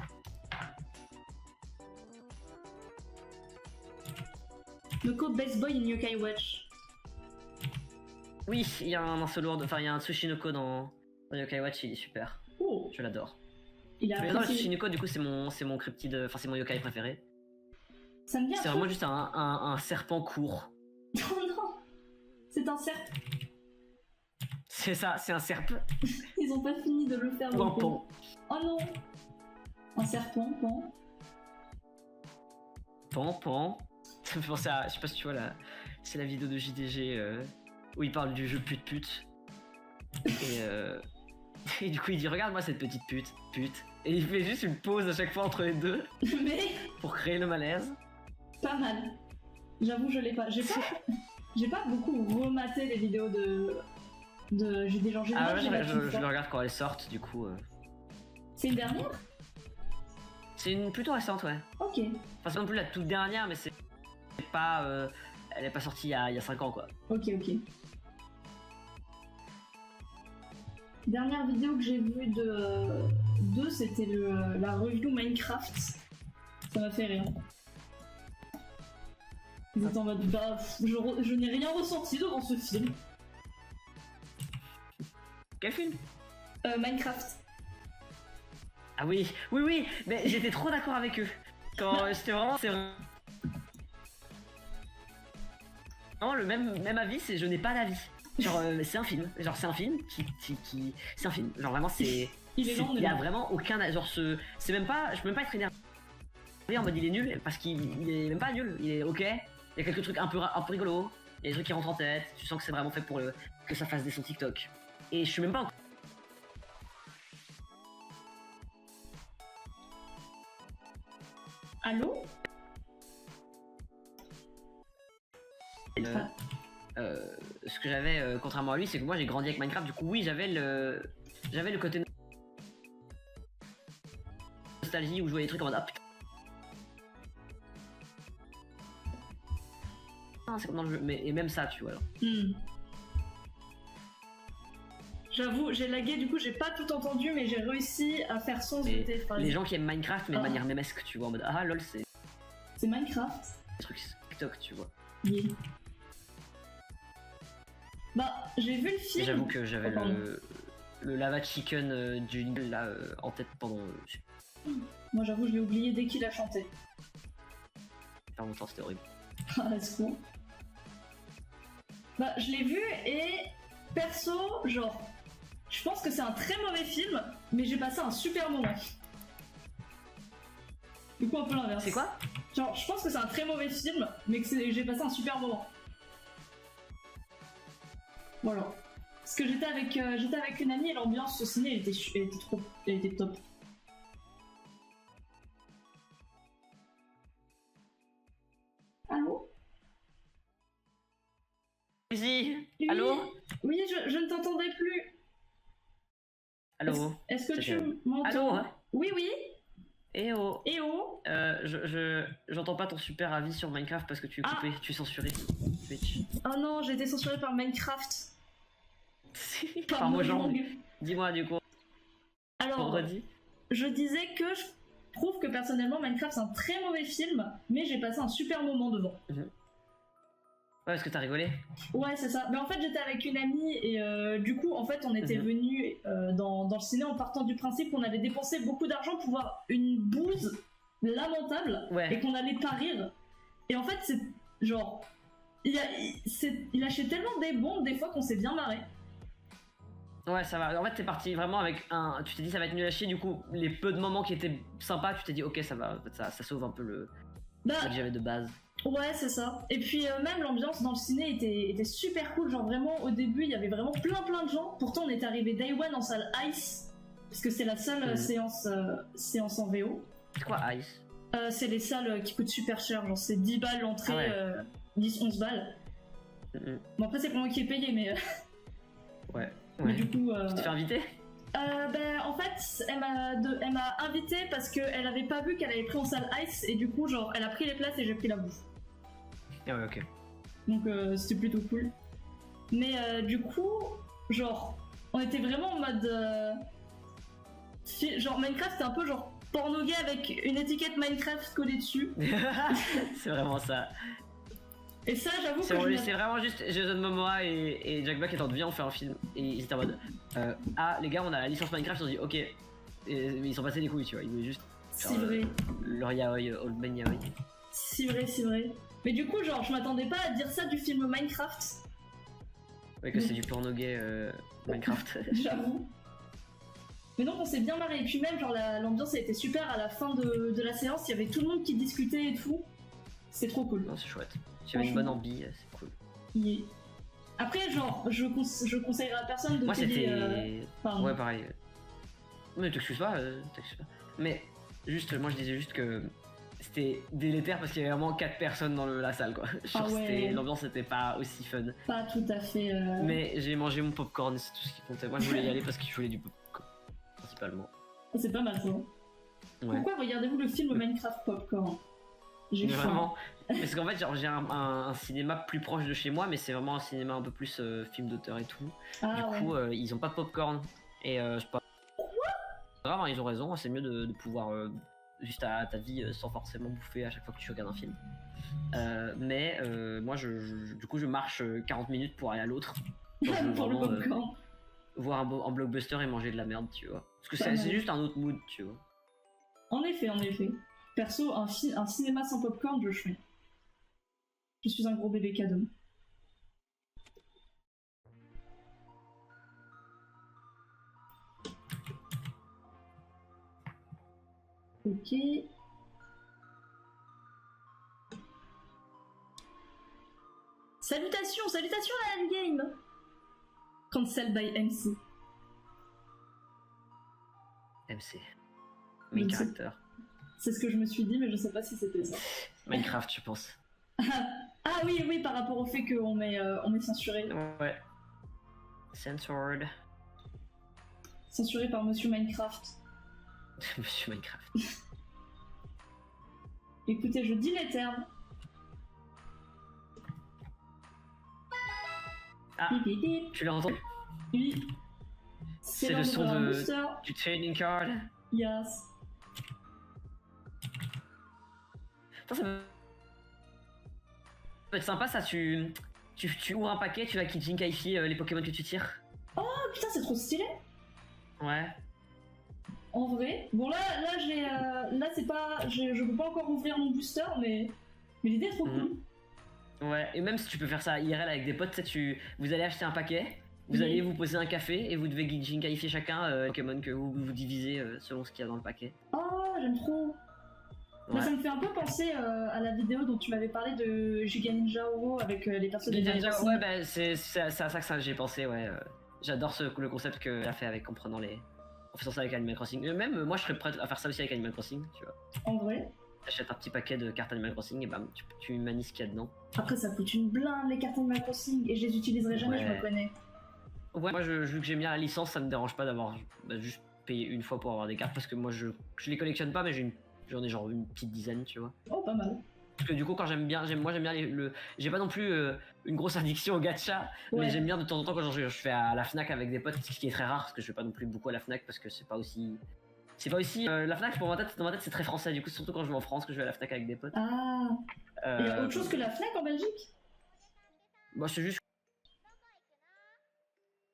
Le code Best Boy in Yokai Watch. Oui, il y a un Ancelourdo, enfin il y a un Tsushinoko dans Yokai Watch, il est super. Oh. Je l'adore. J'adore le Tsushinoko, du coup c'est mon cryptide, enfin c'est mon yokai préféré. Ça me vient. C'est vraiment juste un serpent court. Oh non. C'est un serpent. C'est ça, c'est un serpent. Ils ont pas fini de le faire. Pan. Oh non. Un serpent, Pan. Ça me fait penser à, je sais pas si tu vois c'est la vidéo de JDG où il parle du jeu pute. Et du coup il dit regarde moi cette petite pute. Et il fait juste une pause à chaque fois entre les deux. Mais pour créer le malaise. Pas mal. J'avoue je l'ai pas. J'ai pas beaucoup rematé les vidéos de JDG. Ah ouais, je le regarde quand elles sortent du coup. C'est une dernière? C'est une plutôt récente, ouais. Ok. Enfin, c'est non plus la toute dernière, mais c'est pas. Elle est pas sortie il y a 5 ans, quoi. Ok. Dernière vidéo que j'ai vue de c'était la review Minecraft. Ça m'a fait rire. Vous êtes en mode bah, je n'ai rien ressenti devant ce film. Quel film? Minecraft. Ah oui, mais j'étais trop d'accord avec eux. Quand c'était vraiment, c'est vraiment le même avis, c'est je n'ai pas d'avis. Genre c'est un film, qui c'est un film. Genre vraiment c'est il y a vraiment aucun genre c'est même pas, je peux même pas être énervé en mode il est nul parce qu'il est même pas nul, il est ok. Il y a quelques trucs un peu rigolos, il y a des trucs qui rentrent en tête, tu sens que c'est vraiment fait pour que ça fasse des sons TikTok. Et je suis même pas Allô? Ce que j'avais contrairement à lui, c'est que moi j'ai grandi avec Minecraft, du coup oui j'avais le côté nostalgie où je voyais des trucs en mode ah putain c'est comme dans le jeu, et même ça tu vois alors. J'avoue, j'ai lagué, du coup j'ai pas tout entendu, mais j'ai réussi à faire sens de tes phrases. Les gens qui aiment Minecraft mais de manière mémesque, tu vois, en mode ah lol c'est Minecraft. Des trucs TikTok, tu vois. Yeah. Bah, j'ai vu le film. J'avoue que j'avais le lava chicken du là en tête pendant. Moi j'avoue, je l'ai oublié dès qu'il a chanté. Faire mon temps, c'était horrible. Ah, c'est cool. Bah, je l'ai vu et perso, genre, je pense que c'est un très mauvais film, mais j'ai passé un super moment. Du coup, un peu l'inverse. C'est quoi? Genre, je pense que c'est un très mauvais film, mais que j'ai passé un super moment. Voilà. Parce que j'étais avec une amie et l'ambiance au ciné, elle était top. Allô? Oui. Allô? Oui, je ne t'entendais plus. Allô? Est-ce que tu m'entends? Allô? Oui. Eh oh. Eh oh. J'entends pas ton super avis sur Minecraft parce que tu es coupé, tu es censuré. Twitch. Oh non, j'ai été censuré par Minecraft. Par Mojang. Dis-moi du coup. Alors, Redis. je disais que je trouve que personnellement Minecraft c'est un très mauvais film, mais j'ai passé un super moment devant. Ouais, parce que t'as rigolé. Ouais, c'est ça. Mais en fait, j'étais avec une amie et du coup, en fait, on était venus dans le ciné en partant du principe qu'on avait dépensé beaucoup d'argent pour voir une bouse lamentable et qu'on allait pas rire. Et en fait, c'est genre. Il lâchait tellement des bombes des fois qu'on s'est bien marré. Ouais, ça va. En fait, t'es parti vraiment avec un. Tu t'es dit ça va être nul à chier, du coup, les peu de moments qui étaient sympas, tu t'es dit ok, ça va. En fait, ça sauve un peu le. Ce que j'avais de base. Ouais, c'est ça. Et puis même l'ambiance dans le ciné était super cool. Genre vraiment, au début, il y avait vraiment plein de gens. Pourtant, on est arrivé day one en salle Ice, parce que c'est la seule séance en VO. C'est quoi Ice? C'est les salles qui coûtent super cher. Genre c'est 10 balles l'entrée, 10-11 balles. Bon après c'est pour moi qui ai payé, mais... ouais. Mais du coup... Tu t'es fait inviter? Ben, en fait, elle m'a invité parce qu'elle avait pas vu qu'elle avait pris en salle Ice et du coup, genre, elle a pris les places et j'ai pris la bouffe. Ah ouais, ok. Donc, c'était plutôt cool. Mais du coup, genre, on était vraiment en mode. Genre, Minecraft, c'était un peu genre porno gay avec une étiquette Minecraft collée dessus. C'est vraiment ça. Et ça, j'avoue que. C'est vraiment juste Jason Momoa et Jack Black étant de viens, on fait un film. Et ils étaient en mode. Ah, les gars, on a la licence Minecraft, ils ont dit ok. Et ils sont passés les couilles, tu vois. Ils voulaient juste. C'est vrai. Leur yaoi, Old Man Yaoi. C'est vrai, c'est vrai. Mais du coup, genre, je m'attendais pas à dire ça du film Minecraft. Ouais, que c'est du porno gay Minecraft. J'avoue. Mais donc, on s'est bien marré. Et puis, même, genre, l'ambiance a été super à la fin de la séance. Il y avait tout le monde qui discutait et tout. C'était trop cool. Non, c'est chouette. Tu avais une bonne ambi, c'est cool. Yeah. Après, genre, je conseillerais à personne de moi, payer. Moi, c'était. Ouais, pareil. Mais t'excuses pas, Mais, juste, moi, je disais juste que. C'était délétère parce qu'il y avait vraiment 4 personnes dans la salle quoi. Genre l'ambiance était pas aussi fun. Pas tout à fait. Mais j'ai mangé mon popcorn, c'est tout ce qui comptait. Moi je voulais y aller parce que je voulais du popcorn principalement. C'est pas mal ça. Ouais. Pourquoi regardez-vous le film Minecraft Popcorn? J'ai vraiment. Parce qu'en fait genre j'ai un cinéma plus proche de chez moi, mais c'est vraiment un cinéma un peu plus film d'auteur et tout. Du coup ils ont pas de popcorn et je sais pas. Grave, hein, ils ont raison, c'est mieux de pouvoir juste à ta vie sans forcément bouffer à chaque fois que tu regardes un film. Mais moi du coup je marche 40 minutes pour aller à l'autre. Pour le popcorn. Voir un blockbuster et manger de la merde, tu vois. Parce que c'est juste un autre mood, tu vois. En effet. Perso, un cinéma sans popcorn, je suis. Je suis un gros bébé cadeau. Ok. Salutations à la game. Cancel by MC. MC. Main character. C'est ce que je me suis dit, mais je sais pas si c'était ça. Minecraft, je pense. Ah oui, par rapport au fait qu'on m'ait censuré. Ouais. Censored. Censuré par Monsieur Minecraft. Monsieur Minecraft. Écoutez, je dis les termes. Ah, tu l'as entendu? Oui. C'est le son du trading card. Yes. Ça peut être sympa ça, tu ouvres un paquet, tu vas Kijinkaify les Pokémon que tu tires. Oh putain, c'est trop stylé. Ouais. En vrai. Bon là c'est pas... Je peux pas encore ouvrir mon booster, mais l'idée est trop cool. Ouais, et même si tu peux faire ça IRL avec des potes, vous allez acheter un paquet, vous allez vous poser un café et vous devez Kijinkaify chacun les Pokémon que vous divisez selon ce qu'il y a dans le paquet. Oh, j'aime trop. Ouais. Ça me fait un peu penser à la vidéo dont tu m'avais parlé de Giga Ninja Oro avec les personnages de Ninja. Ouais, bah c'est à ça que j'ai pensé, ouais. J'adore le concept qu'elle a fait en faisant ça avec Animal Crossing. Même moi je serais prêt à faire ça aussi avec Animal Crossing, tu vois. En vrai. T'achètes un petit paquet de cartes Animal Crossing et bam, tu manies ce qu'il y a dedans. Après ça coûte une blinde les cartes Animal Crossing et je les utiliserai jamais, je me connais. Ouais, moi vu que j'aime bien la licence, ça me dérange pas d'avoir juste payer une fois pour avoir des cartes parce que moi je les collectionne pas, mais j'en ai genre une petite dizaine, tu vois. Oh, pas mal. Parce que du coup, quand j'aime bien j'ai pas non plus une grosse addiction au gacha, Ouais. mais j'aime bien de temps en temps quand je fais à la Fnac avec des potes, ce qui est très rare parce que je vais pas non plus beaucoup à la Fnac parce que c'est pas aussi. La Fnac dans ma tête c'est très français, du coup, surtout quand je vais en France que je vais à la Fnac avec des potes. Ah. Il y a autre chose que la Fnac en Belgique? Bah, c'est juste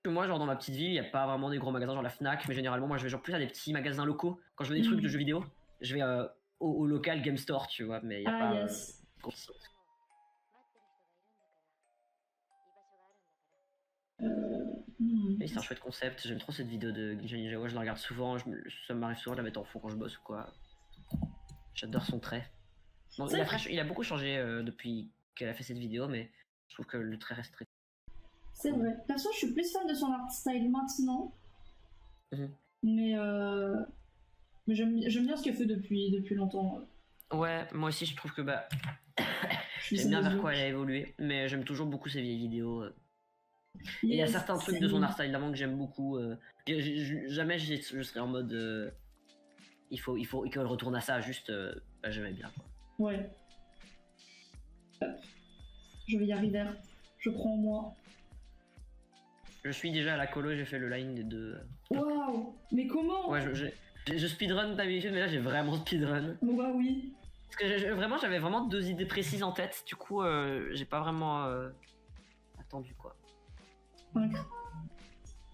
que moi, genre dans ma petite ville, il y a pas vraiment des gros magasins genre la Fnac, mais généralement, moi je vais genre plus à des petits magasins locaux. Quand je veux des trucs de jeux vidéo, je vais au local Game Store, tu vois, mais il y a Ah, pas. yes. Et c'est un chouette concept, j'aime trop cette vidéo de Ginja Ninjawa, je la regarde souvent, ça m'arrive souvent de la mettre en fond quand je bosse ou quoi. J'adore son trait. Bon, il a beaucoup changé depuis qu'elle a fait cette vidéo, mais je trouve que le trait reste très. C'est vrai. Perso, je suis plus fan de son art style maintenant. Mais j'aime bien ce qu'elle fait depuis longtemps. Ouais, moi aussi je trouve que j'aime bien vers quoi elle a évolué, mais j'aime toujours beaucoup ses vieilles vidéos. Il y a certains trucs de son art style d'avant que j'aime beaucoup. Jamais je serais en mode il faut qu'elle retourne à ça, juste j'aimais bien quoi. Ouais. Je vais y arriver. Je crois en moi. Je suis déjà à la colo, j'ai fait le line des deux. Waouh! Mais comment? Ouais, je speedrun d'habitude, mais là j'ai vraiment speedrun. Bah oui. Parce que j'avais vraiment 2 idées précises en tête, du coup j'ai pas vraiment attendu quoi.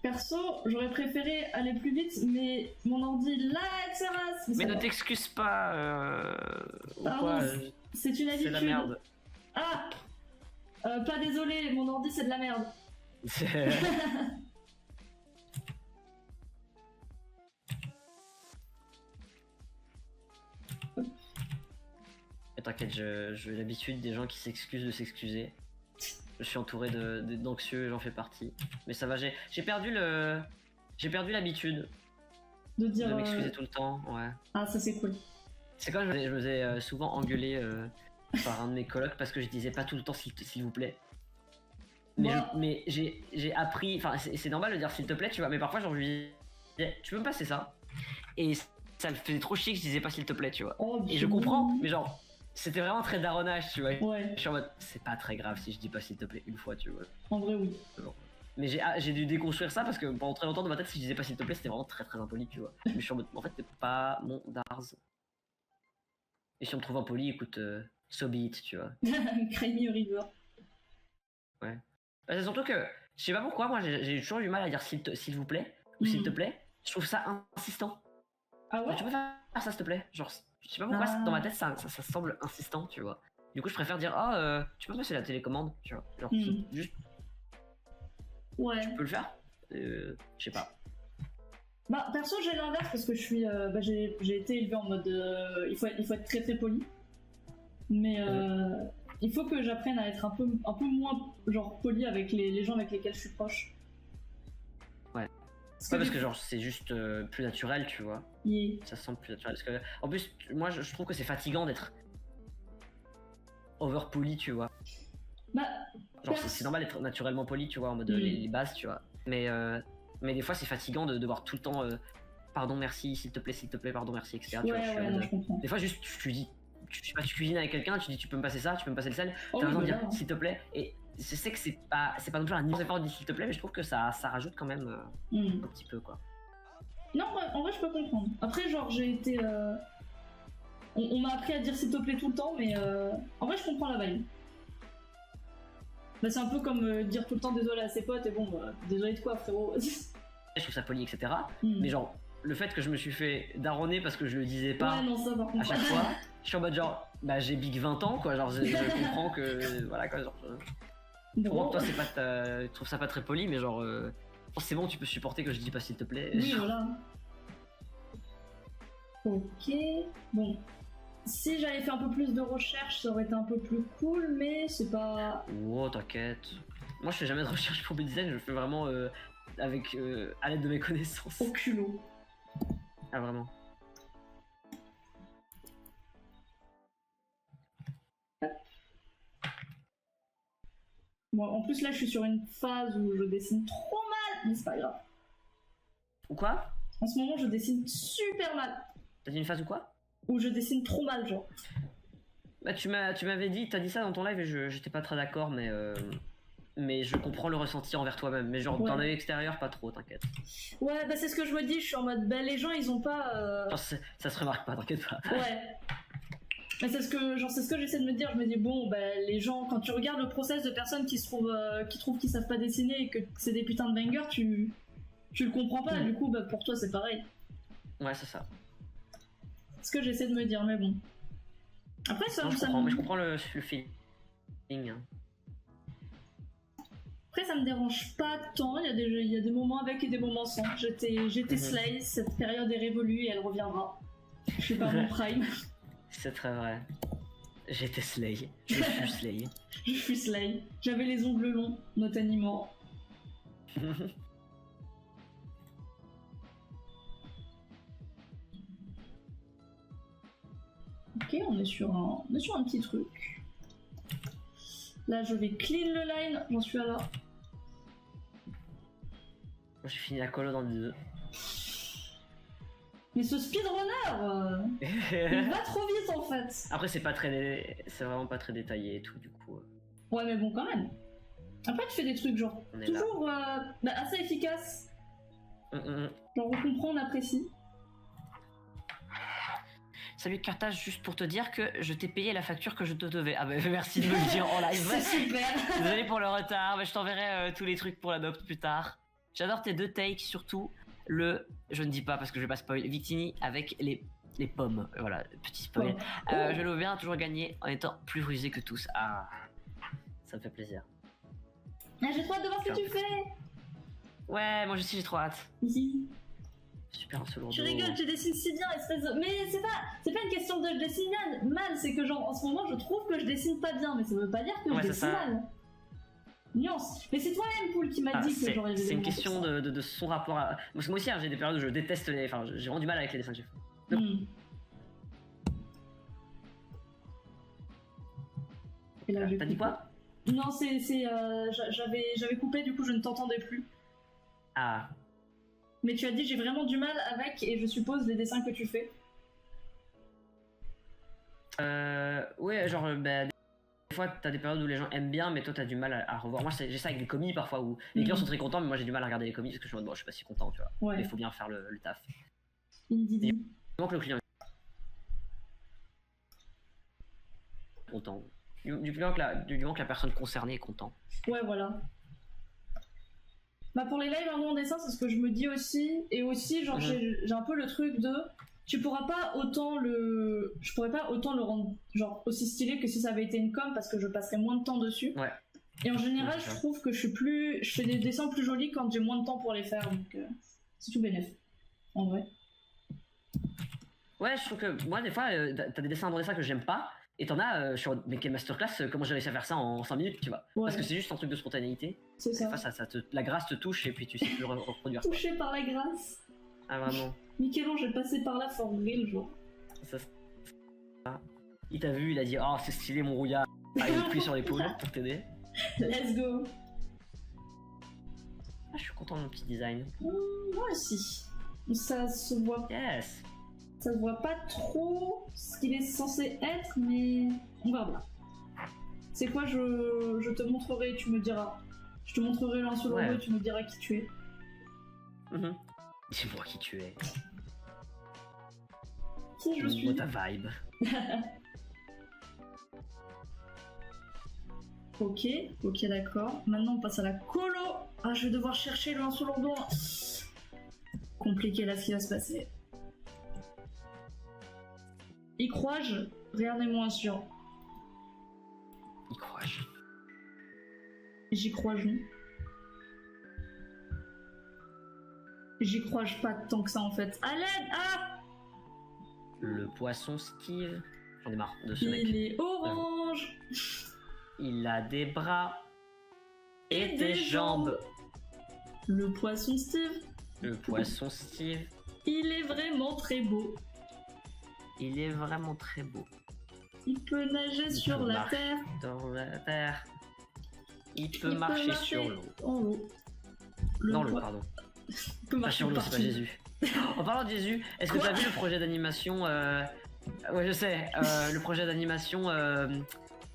Perso, j'aurais préféré aller plus vite, mais mon ordi là, etc. Mais ne t'excuse pas. C'est une habitude. C'est la merde. Ah! Pas désolé, mon ordi c'est de la merde. T'inquiète, j'ai l'habitude des gens qui s'excusent de s'excuser. Je suis entouré d'anxieux et j'en fais partie. Mais ça va, j'ai perdu l'habitude de m'excuser tout le temps, ouais. Ah, ça c'est cool. C'est quand je me faisais souvent engueuler par un de mes colocs parce que je disais pas tout le temps s'il vous plaît. Mais j'ai appris, enfin c'est normal de dire s'il te plaît, tu vois, mais parfois genre je lui disais tu peux me passer ça? Et ça me faisait trop chier que je disais pas s'il te plaît, tu vois. Oh, et je comprends, mais genre c'était vraiment très daronnage, tu vois. Ouais. Je suis en mode c'est pas très grave si je dis pas s'il te plaît une fois, tu vois. En vrai, oui. Mais j'ai dû déconstruire ça parce que pendant très longtemps dans ma tête si je disais pas s'il te plaît c'était vraiment très très impoli, tu vois. Mais je suis en mode en fait t'es pas mon Darz. Et si on me trouve impoli, écoute, so be it, tu vois. Crimey River. Ouais. C'est surtout que, je sais pas pourquoi, moi j'ai toujours du mal à dire s'il vous plaît, ou s'il te plaît. Je trouve ça insistant. Ah ouais? Tu peux faire ça s'il te plaît? Genre, je sais pas pourquoi dans ma tête ça semble insistant, tu vois. Du coup je préfère dire, tu peux passer la télécommande, tu vois. Genre, juste. Ouais. Tu peux le faire? Je sais pas. Bah, perso, j'ai l'inverse parce que je suis. J'ai été élevé en mode. Il faut être très très poli. Mais il faut que j'apprenne à être un peu moins genre poli avec les gens avec lesquels je suis proche. Ouais. Parce que genre c'est juste plus naturel, tu vois. Yeah. Ça se sent plus naturel. Parce que, en plus, moi je trouve que c'est fatigant d'être over poli, tu vois. Bah. Genre c'est normal d'être naturellement poli, tu vois, en mode les bases, tu vois. Mais des fois c'est fatigant de devoir tout le temps pardon, merci, s'il te plaît, pardon, merci, etc. Ouais, ouais, je comprends. Des fois juste tu dis, tu cuisines avec quelqu'un, tu dis tu peux me passer ça, tu peux me passer le sel, t'as besoin de dire s'il te plaît. Et je sais que c'est pas non plus un immense effort de dire s'il te plaît, mais je trouve que ça rajoute quand même un petit peu quoi. Non, en vrai je peux comprendre. Après genre j'ai été... On m'a appris à dire s'il te plaît tout le temps, mais en vrai je comprends la vibe. Bah, c'est un peu comme dire tout le temps désolé à ses potes et bon, désolé de quoi frérot. Je trouve ça poli, etc. Mais genre, le fait que je me suis fait daronner parce que je le disais pas à chaque fois, je suis en mode genre, j'ai big 20 ans quoi, genre je comprends que, voilà quoi, genre... Je comprends que toi c'est pas tu trouves ça pas très poli, mais genre, c'est bon, tu peux supporter que je dis pas s'il te plaît. Oui, voilà. Ok, bon. Si j'avais fait un peu plus de recherche, ça aurait été un peu plus cool, mais c'est pas... Oh, t'inquiète. Moi, je fais jamais de recherche pour mes designs, je le fais vraiment avec à l'aide de mes connaissances. Au culot. Ah, vraiment. Bon, en plus, là, je suis sur une phase où je dessine trop mal, mais c'est pas grave. Ou quoi? En ce moment, je dessine super mal. T'as dit une phase ou quoi? Ou je dessine trop mal, genre. Bah tu m'avais dit, t'as dit ça dans ton live et j'étais pas très d'accord, mais je comprends le ressenti envers toi-même. Mais genre, Ouais. d'un œil extérieur, pas trop, t'inquiète. Ouais, bah c'est ce que je me dis, je suis en mode, bah les gens, ils ont pas... Genre, ça se remarque pas, t'inquiète pas. Ouais. Mais c'est ce que j'essaie de me dire, je me dis, bon, bah les gens, quand tu regardes le process de personnes qui trouvent qu'ils savent pas dessiner et que c'est des putains de bangers, tu le comprends pas, du coup, bah pour toi, c'est pareil. Ouais, c'est ça. C'est ce que j'essaie de me dire, mais bon. Après, Non, je comprends le feeling. Hein. Après, ça me dérange pas tant. Il y a des moments avec et des moments sans. J'étais Slay. Cette période est révolue et elle reviendra. Je suis pas mon prime. C'est très vrai. J'étais Slay. Je suis Slay. Je suis Slay. J'avais les ongles longs, not anymore. Ok, on est sur un petit truc. Là, je vais clean le line. J'en suis à là. J'ai fini la colo dans le 2. Mais ce speedrunner, il va trop vite en fait. Après, c'est vraiment pas très détaillé et tout, du coup. Ouais, mais bon, quand même. Après, tu fais des trucs genre On est toujours assez efficaces. Genre, on comprend, on apprécie. Salut Cartage, juste pour te dire que je t'ai payé la facture que je te devais. Ah bah merci de me le dire en live. C'est super. Désolé pour le retard, mais je t'enverrai tous les trucs pour l'adopte plus tard. J'adore tes 2 takes, surtout je ne dis pas parce que je vais pas spoil, Victini avec les pommes. Voilà, petit spoil. Je le viens toujours gagner en étant plus rusé que tous. Ah, ça me fait plaisir. Ah, j'ai trop hâte de voir ce que tu fais. Ouais, moi aussi j'ai trop hâte. Ici. Super, ce lourd. Tu rigoles, tu dessines si bien, espèce de... Mais c'est pas une question de je dessine mal, c'est que genre en ce moment je trouve que je dessine pas bien, mais ça veut pas dire que je dessine mal. Nuance. Mais c'est toi-même, Poul, qui m'a dit que j'aurais... C'est une question de son rapport à... Parce que moi aussi, hein, j'ai des périodes où je déteste les... Enfin, j'ai vraiment du mal avec les dessins que j'ai fait. Donc... Et là, T'as dit quoi? Non, j'avais coupé, du coup je ne t'entendais plus. Ah. Mais tu as dit j'ai vraiment du mal avec, et je suppose, les dessins que tu fais. Ouais, genre, bah, des fois t'as des périodes où les gens aiment bien, mais toi t'as du mal à revoir. Moi j'ai ça avec les commis parfois où les clients sont très contents, mais moi j'ai du mal à regarder les commis parce que je suis en mode bon, je suis pas si content, tu vois. Ouais. Mais il faut bien faire le taf. Indidi. Il manque le client est content. Du moment que la personne concernée est content. Ouais, voilà. Bah pour les lives en dessin, c'est ce que je me dis aussi. Et aussi, genre, j'ai un peu le truc de... Je pourrais pas autant le rendre genre aussi stylé que si ça avait été une com parce que je passerais moins de temps dessus. Ouais. Et en général, je trouve que je fais des dessins plus jolis quand j'ai moins de temps pour les faire. Donc c'est tout bénef. En vrai. Ouais, je trouve que moi des fois t'as des dessins dans dessin que j'aime pas. Et t'en as sur mais quelle masterclass, comment j'ai réussi à faire ça en 5 minutes, tu vois. Ouais. Parce que c'est juste un truc de spontanéité. C'est ça. Des fois, la grâce te touche et puis tu sais plus reproduire. Touché par la grâce. Ah vraiment. Michel-Ange est passé par là for real, genre. Il t'a vu, il a dit oh c'est stylé mon rouillard. Ah, il appuie sur l'épaule pour t'aider. Let's go. Ah, je suis content de mon petit design. Moi aussi. Ça se voit. Yes. Ça se voit pas trop ce qu'il est censé être, mais on verra bien. C'est quoi, je te montrerai et tu me diras. Je te montrerai l'un sur l'autre et tu me diras qui tu es. Dis-moi qui tu es. Qui je suis. Ta vibe. Ok, d'accord. Maintenant on passe à la colo. Ah, je vais devoir chercher l'un sur l'autre. Compliqué là ce qui va se passer. Y crois-je? Rien n'est moins sûr. Y crois-je? J'y crois-je. J'y crois-je pas tant que ça en fait. À l'aide! Ah! Le poisson Steve. J'en ai marre de ce mec. Il est orange! Il a des bras et des jambes. Le poisson Steve. Le poisson Steve. Il est vraiment très beau. Il est vraiment très beau. Il peut nager sur la terre. Dans la terre. Il peut marcher sur l'eau. En l'eau. Dans l'eau, pardon. Il peut marcher sur l'eau, c'est pas partout. Jésus. En parlant de Jésus, est-ce que Quoi? tu as vu le projet d'animation Ouais, je sais, le projet d'animation.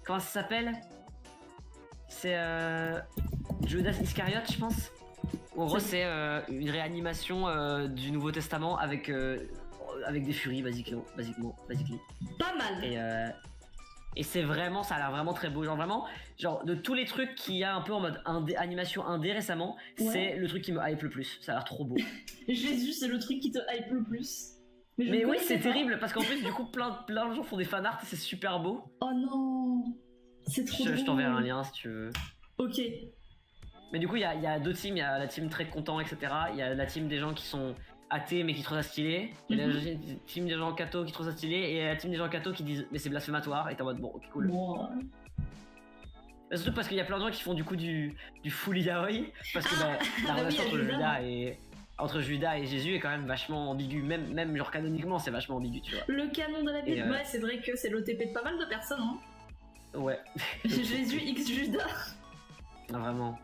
Comment ça s'appelle? C'est Judas Iscariot, je pense. En gros, c'est une réanimation du Nouveau Testament avec des furies, basiquement. Pas mal. Et c'est vraiment, ça a l'air vraiment très beau. Genre vraiment, genre de tous les trucs qu'il y a un peu en mode animation indé récemment, Ouais. c'est le truc qui me hype le plus. Ça a l'air trop beau. Jésus, c'est le truc qui te hype le plus. je Mais ne oui, connaissais c'est pas. terrible parce qu'en plus, du coup, plein de gens font des fanarts, c'est super beau. Oh non. C'est trop Je drôle. t'enverrai un lien si tu veux. Ok. Mais du coup, il y a deux teams. Il y a la team très content, etc. Il y a la team des gens qui sont athées mais qui trouvent ça stylé. Il y a la team des gens cathos qui trouvent ça stylé. Et la team des gens cathos qui disent mais c'est blasphématoire. Et t'es en mode bon, ok, cool. Bon. Mais surtout parce qu'il y a plein de gens qui font du coup du full yaoi. Parce que la bah relation oui, entre Judas et Jésus est quand même vachement ambiguë. Même genre canoniquement, c'est vachement ambigu, tu vois. Le canon de la Bible, Et, ouais, c'est vrai que c'est l'OTP de pas mal de personnes. Hein. Ouais. Jésus X Judas. Non, vraiment.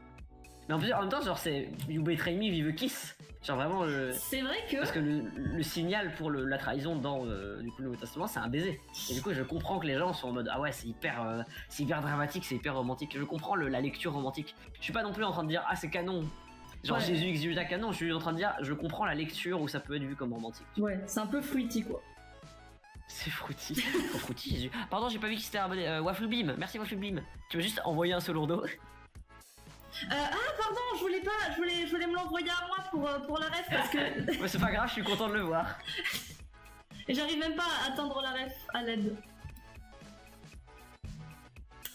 Mais en même temps, genre c'est You Betray Me, Vive Kiss. Genre vraiment C'est vrai que. Parce que le signal pour la trahison dans du coup, le Nouveau Testament, c'est un baiser. Et du coup, je comprends que les gens sont en mode ah ouais, c'est hyper dramatique, c'est hyper romantique. Je comprends la lecture romantique. Je suis pas non plus en train de dire ah c'est canon. Genre Ouais. Jésus X Judas canon. Je suis en train de dire je comprends la lecture où ça peut être vu comme romantique. Ouais, c'est un peu fruity quoi. C'est fruity. Oh, fruity Jésus. Pardon, j'ai pas vu qui s'était abonné. Waffle Beam, merci Waffle Beam. Tu veux juste envoyer un selourdo? Pardon, je voulais me l'envoyer à moi pour la ref parce que Mais c'est pas grave, je suis content de le voir. et j'arrive même pas à atteindre la ref à l'aide.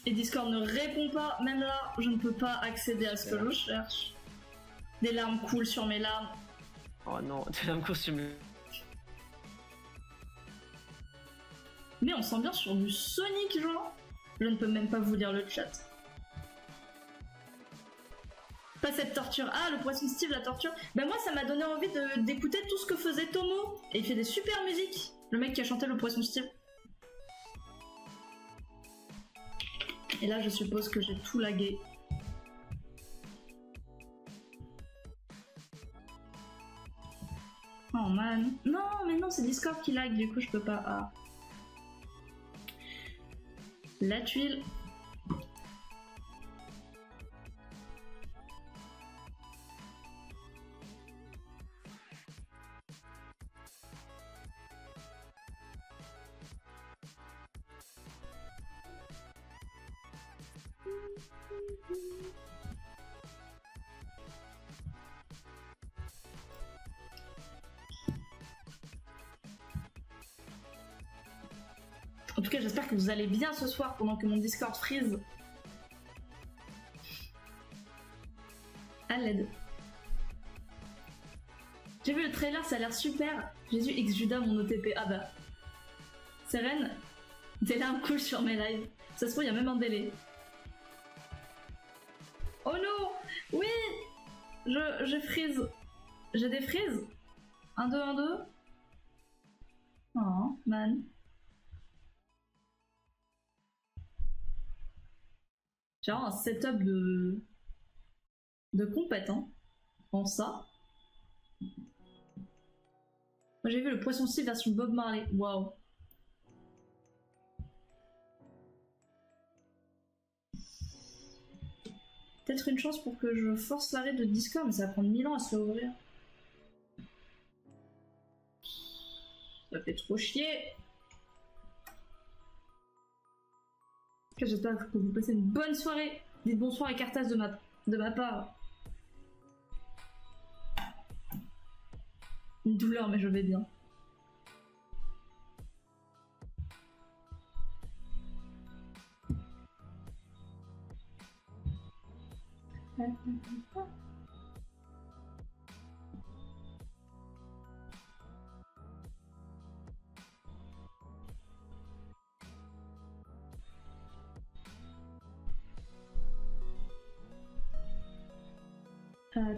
Et Discord ne répond pas, même là, je ne peux pas accéder à ce que je cherche. Des larmes coulent sur mes larmes. Oh non, tu vas me costumer. Mais on sent bien sur du Sonic, genre. Je ne peux même pas vous lire le chat. Pas cette torture. Ah, le poisson Steve, la torture. Ben moi, ça m'a donné envie d'écouter tout ce que faisait Tomo. Et il fait des super musiques. Le mec qui a chanté le poisson Steve. Et là, je suppose que j'ai tout lagué. Oh man. Non, mais non, c'est Discord qui lag, du coup, je peux pas. Ah. La tuile. En tout cas, j'espère que vous allez bien ce soir pendant que mon Discord freeze. À l'aide. J'ai vu le trailer, ça a l'air super. Jésus X Judas, mon OTP. Ah bah. Seren, des larmes coulent sur mes lives. Ça se trouve, il y a même un délai. Oh non! Oui! Je freeze. J'ai des freezes. 1, 2, 1, 2. Oh, man. Genre un setup de compétent en ça. Moi j'ai vu le poisson Steve version Bob Marley. Waouh. Peut-être une chance pour que je force l'arrêt de Discord, mais ça va prendre 1000 ans à se réouvrir. Ça fait trop chier. J'espère que vous passez une bonne soirée. Dites bonsoir à Cartas de ma part. Une douleur, mais je vais bien.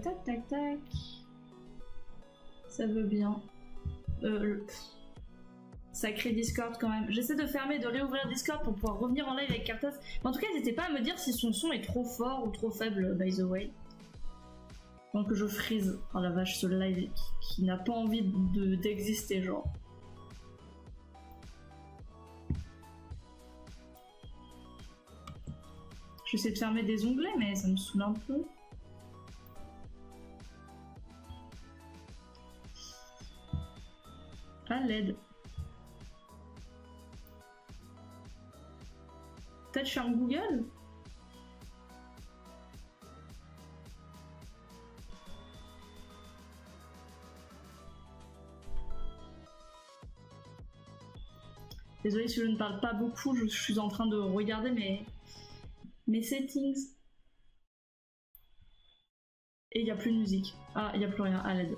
Tac tac tac. Ça veut bien. Sacré Discord quand même. J'essaie de fermer et de réouvrir Discord pour pouvoir revenir en live avec Cartas. Mais en tout cas, n'hésitez pas à me dire si son son est trop fort ou trop faible, by the way. Donc je freeze. Oh la vache, ce live qui n'a pas envie d'exister, genre. J'essaie de fermer des onglets, mais ça me saoule un peu. À l'aide. Peut-être je suis en Google? Désolée si je ne parle pas beaucoup, je suis en train de regarder mes settings. Et il n'y a plus de musique. Ah, il n'y a plus rien, à l'aide.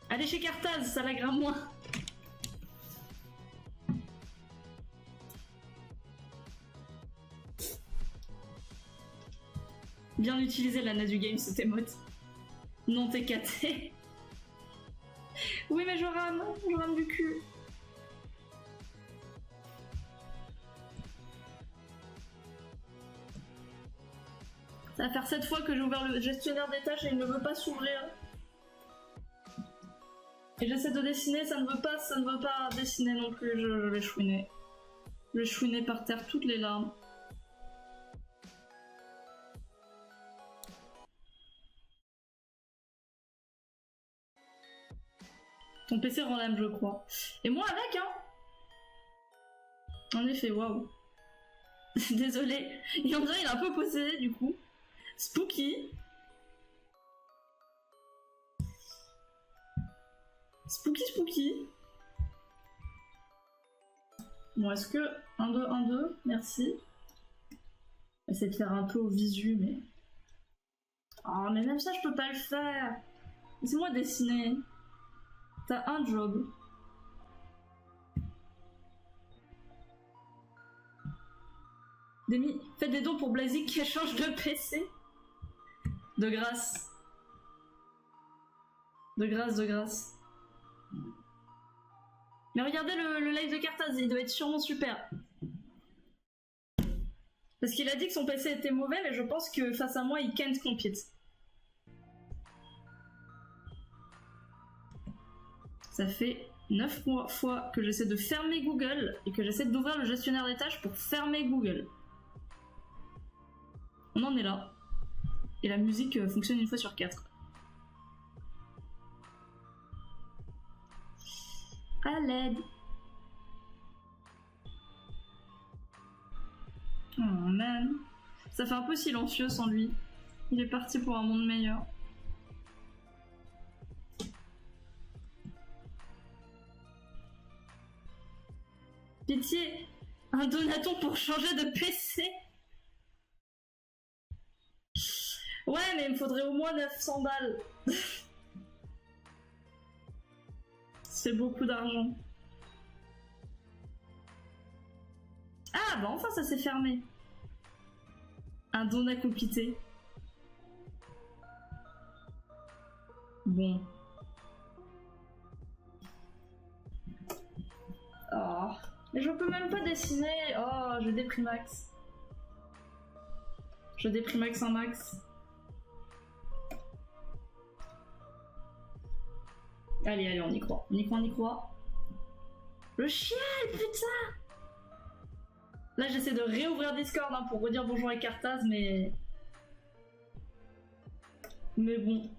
Allez chez Cartaz, ça l'aggrave moins. Bien utilisé la Nazu Game, cette émote. Non, t'es caté. Oui, mais je rame du cul. Ça va faire 7 fois que j'ai ouvert le gestionnaire des tâches et il ne veut pas s'ouvrir. Et j'essaie de dessiner, ça ne veut pas dessiner non plus, je vais chouiner. Je vais chouiner par terre toutes les larmes. Ton PC rend l'âme, je crois. Et moi avec, hein. En effet, waouh. Désolé. Et on dirait il est un peu possédé du coup. Spooky. Spooky. Bon, est-ce que... 1, 2, 1, 2, merci. J'essaie de faire un peu au visu, mais... Oh, mais même ça, je peux pas le faire. Laissez-moi dessiner. T'as un job. Demi, faites des dons pour Blazik qui change de PC. De grâce. De grâce. Mais regardez le live de Cartaz, il doit être sûrement super. Parce qu'il a dit que son PC était mauvais, mais je pense que face à moi, il can't compete. Ça fait 9 fois que j'essaie de fermer Google et que j'essaie d'ouvrir le gestionnaire des tâches pour fermer Google. On en est là. Et la musique fonctionne une fois sur 4. À l'aide. Oh man. Ça fait un peu silencieux sans lui. Il est parti pour un monde meilleur. Pitié, un donaton pour changer de PC. Ouais, mais il me faudrait au moins 900 balles. C'est beaucoup d'argent. Ah, bah enfin ça s'est fermé. Un don à compléter. Bon. Oh. Mais je peux même pas dessiner. Oh, je déprimax. Je déprimax un max. Allez, on y croit. On y croit. Le chien, putain! Là, j'essaie de réouvrir Discord hein, pour redire bonjour à Cartaz, mais... Mais bon.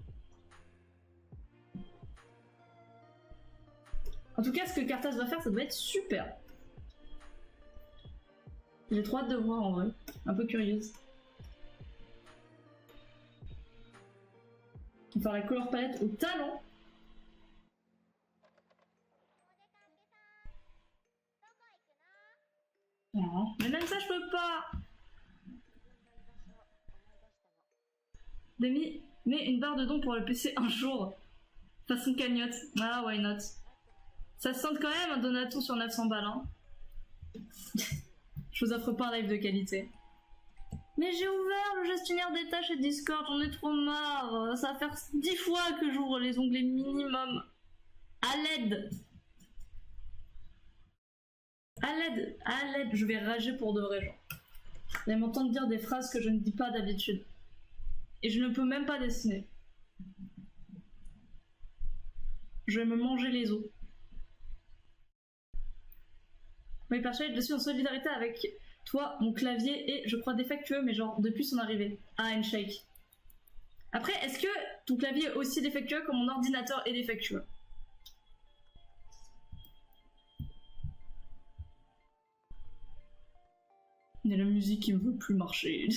En tout cas, ce que Cartaz va faire, ça doit être super. J'ai trop hâte de voir en vrai. Un peu curieuse. On va faire la couleur palette au talent. Oh, mais même ça, je peux pas. Demi, mets une barre de don pour le PC un jour. Façon cagnotte. Ah, why not? Ça se sent quand même un donaton sur 900 balles. Hein. Je vous offre pas un live de qualité. Mais j'ai ouvert le gestionnaire des tâches et Discord, j'en ai trop marre. Ça va faire 10 fois que j'ouvre les onglets minimum. À l'aide. À l'aide, je vais rager pour de vrai, genre. Vous allez m'entendre dire des phrases que je ne dis pas d'habitude. Et je ne peux même pas dessiner. Je vais me manger les os. Oui, persuadé, je suis en solidarité avec toi. Mon clavier est, je crois, défectueux, mais genre depuis son arrivée. Ah, handshake. Après, est-ce que ton clavier est aussi défectueux que mon ordinateur est défectueux? Il y a la musique qui ne veut plus marcher.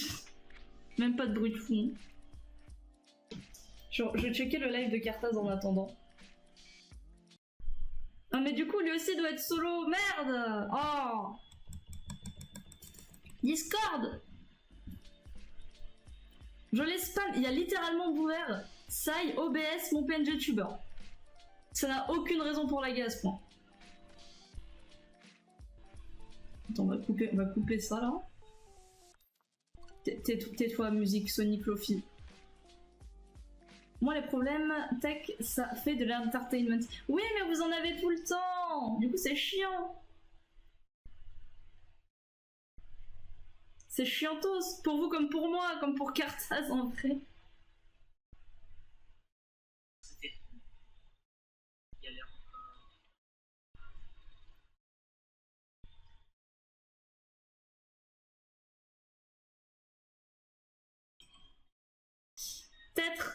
Même pas de bruit de fond. Je vais checker le live de Cartaz en attendant. Ah mais du coup lui aussi doit être solo, merde. Oh. Discord. Je les spam, il y a littéralement ouvert Sai, OBS, mon PNG tuber. Ça n'a aucune raison pour laguer à ce point. Attends, on va couper ça là. Tais-toi, musique Sonic Lofi. Moi, les problèmes tech, ça fait de l'entertainment. Oui, mais vous en avez tout le temps. Du coup, c'est chiant. C'est chiantos. Pour vous comme pour moi, comme pour Cartaz en vrai.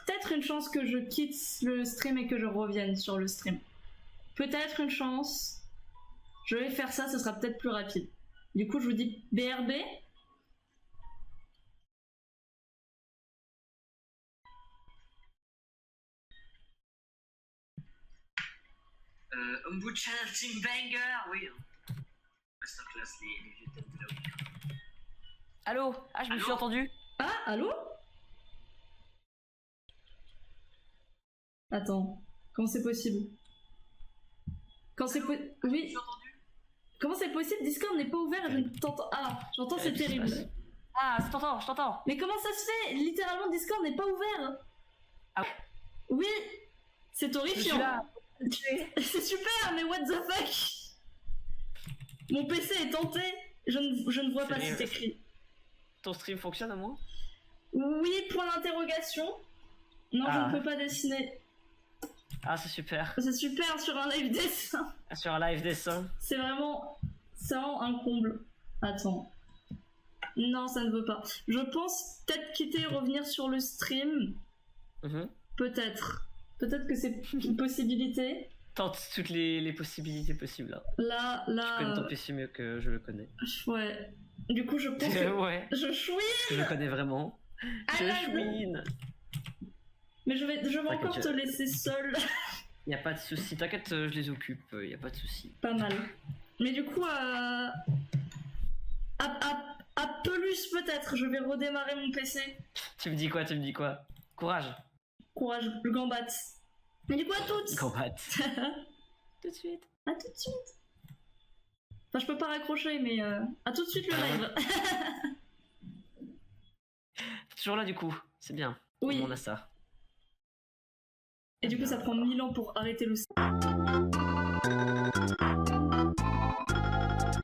Peut-être une chance que je quitte le stream et que je revienne sur le stream. Peut-être une chance. Je vais faire ça, ce sera peut-être plus rapide. Du coup, je vous dis BRB. Homeboot Channel Team Banger, oui. Masterclass, les vieux thèmes de la week. Allô? Ah, je me suis entendu. Ah, allô? Attends, comment c'est possible? Quand c'est possible? Oui. Comment c'est possible? Discord n'est pas ouvert et je ne t'entends. Ah, j'entends, c'est terrible. Ah, je t'entends. Mais comment ça se fait? Littéralement, Discord n'est pas ouvert. Ah oui, c'est horrifiant. Je suis là. C'est super, mais what the fuck? Mon PC est tenté. Je ne vois pas cet écrit. Ton stream fonctionne à moi? Oui, point d'interrogation. Non, je ne peux pas dessiner. Ah, c'est super. C'est super sur un live dessin. Sur un live dessin. C'est vraiment un comble. Attends. Non, ça ne veut pas. Je pense peut-être quitter et revenir sur le stream. Peut-être. Peut-être que c'est une possibilité. Tente toutes les possibilités possibles. Là. Tu connais ton PC mieux que je le connais. Ouais. Du coup, je pense que... ouais. Je chouine. Je le connais vraiment. Je chouine. Mais je vais encore te laisser seul. Y a pas de souci, t'inquiète, je les occupe, y a pas de souci. Pas mal. Mais du coup, à Pelus peut-être, je vais redémarrer mon PC. Tu me dis quoi? Courage. Courage, le gambat. Mais du coup, à toutes. Gambat. Tout de suite. À tout de suite. Enfin, je peux pas raccrocher, mais à tout de suite le live. Toujours là du coup, c'est bien. Oui. On a ça. Et du coup, ça prend 1000 ans pour arrêter le...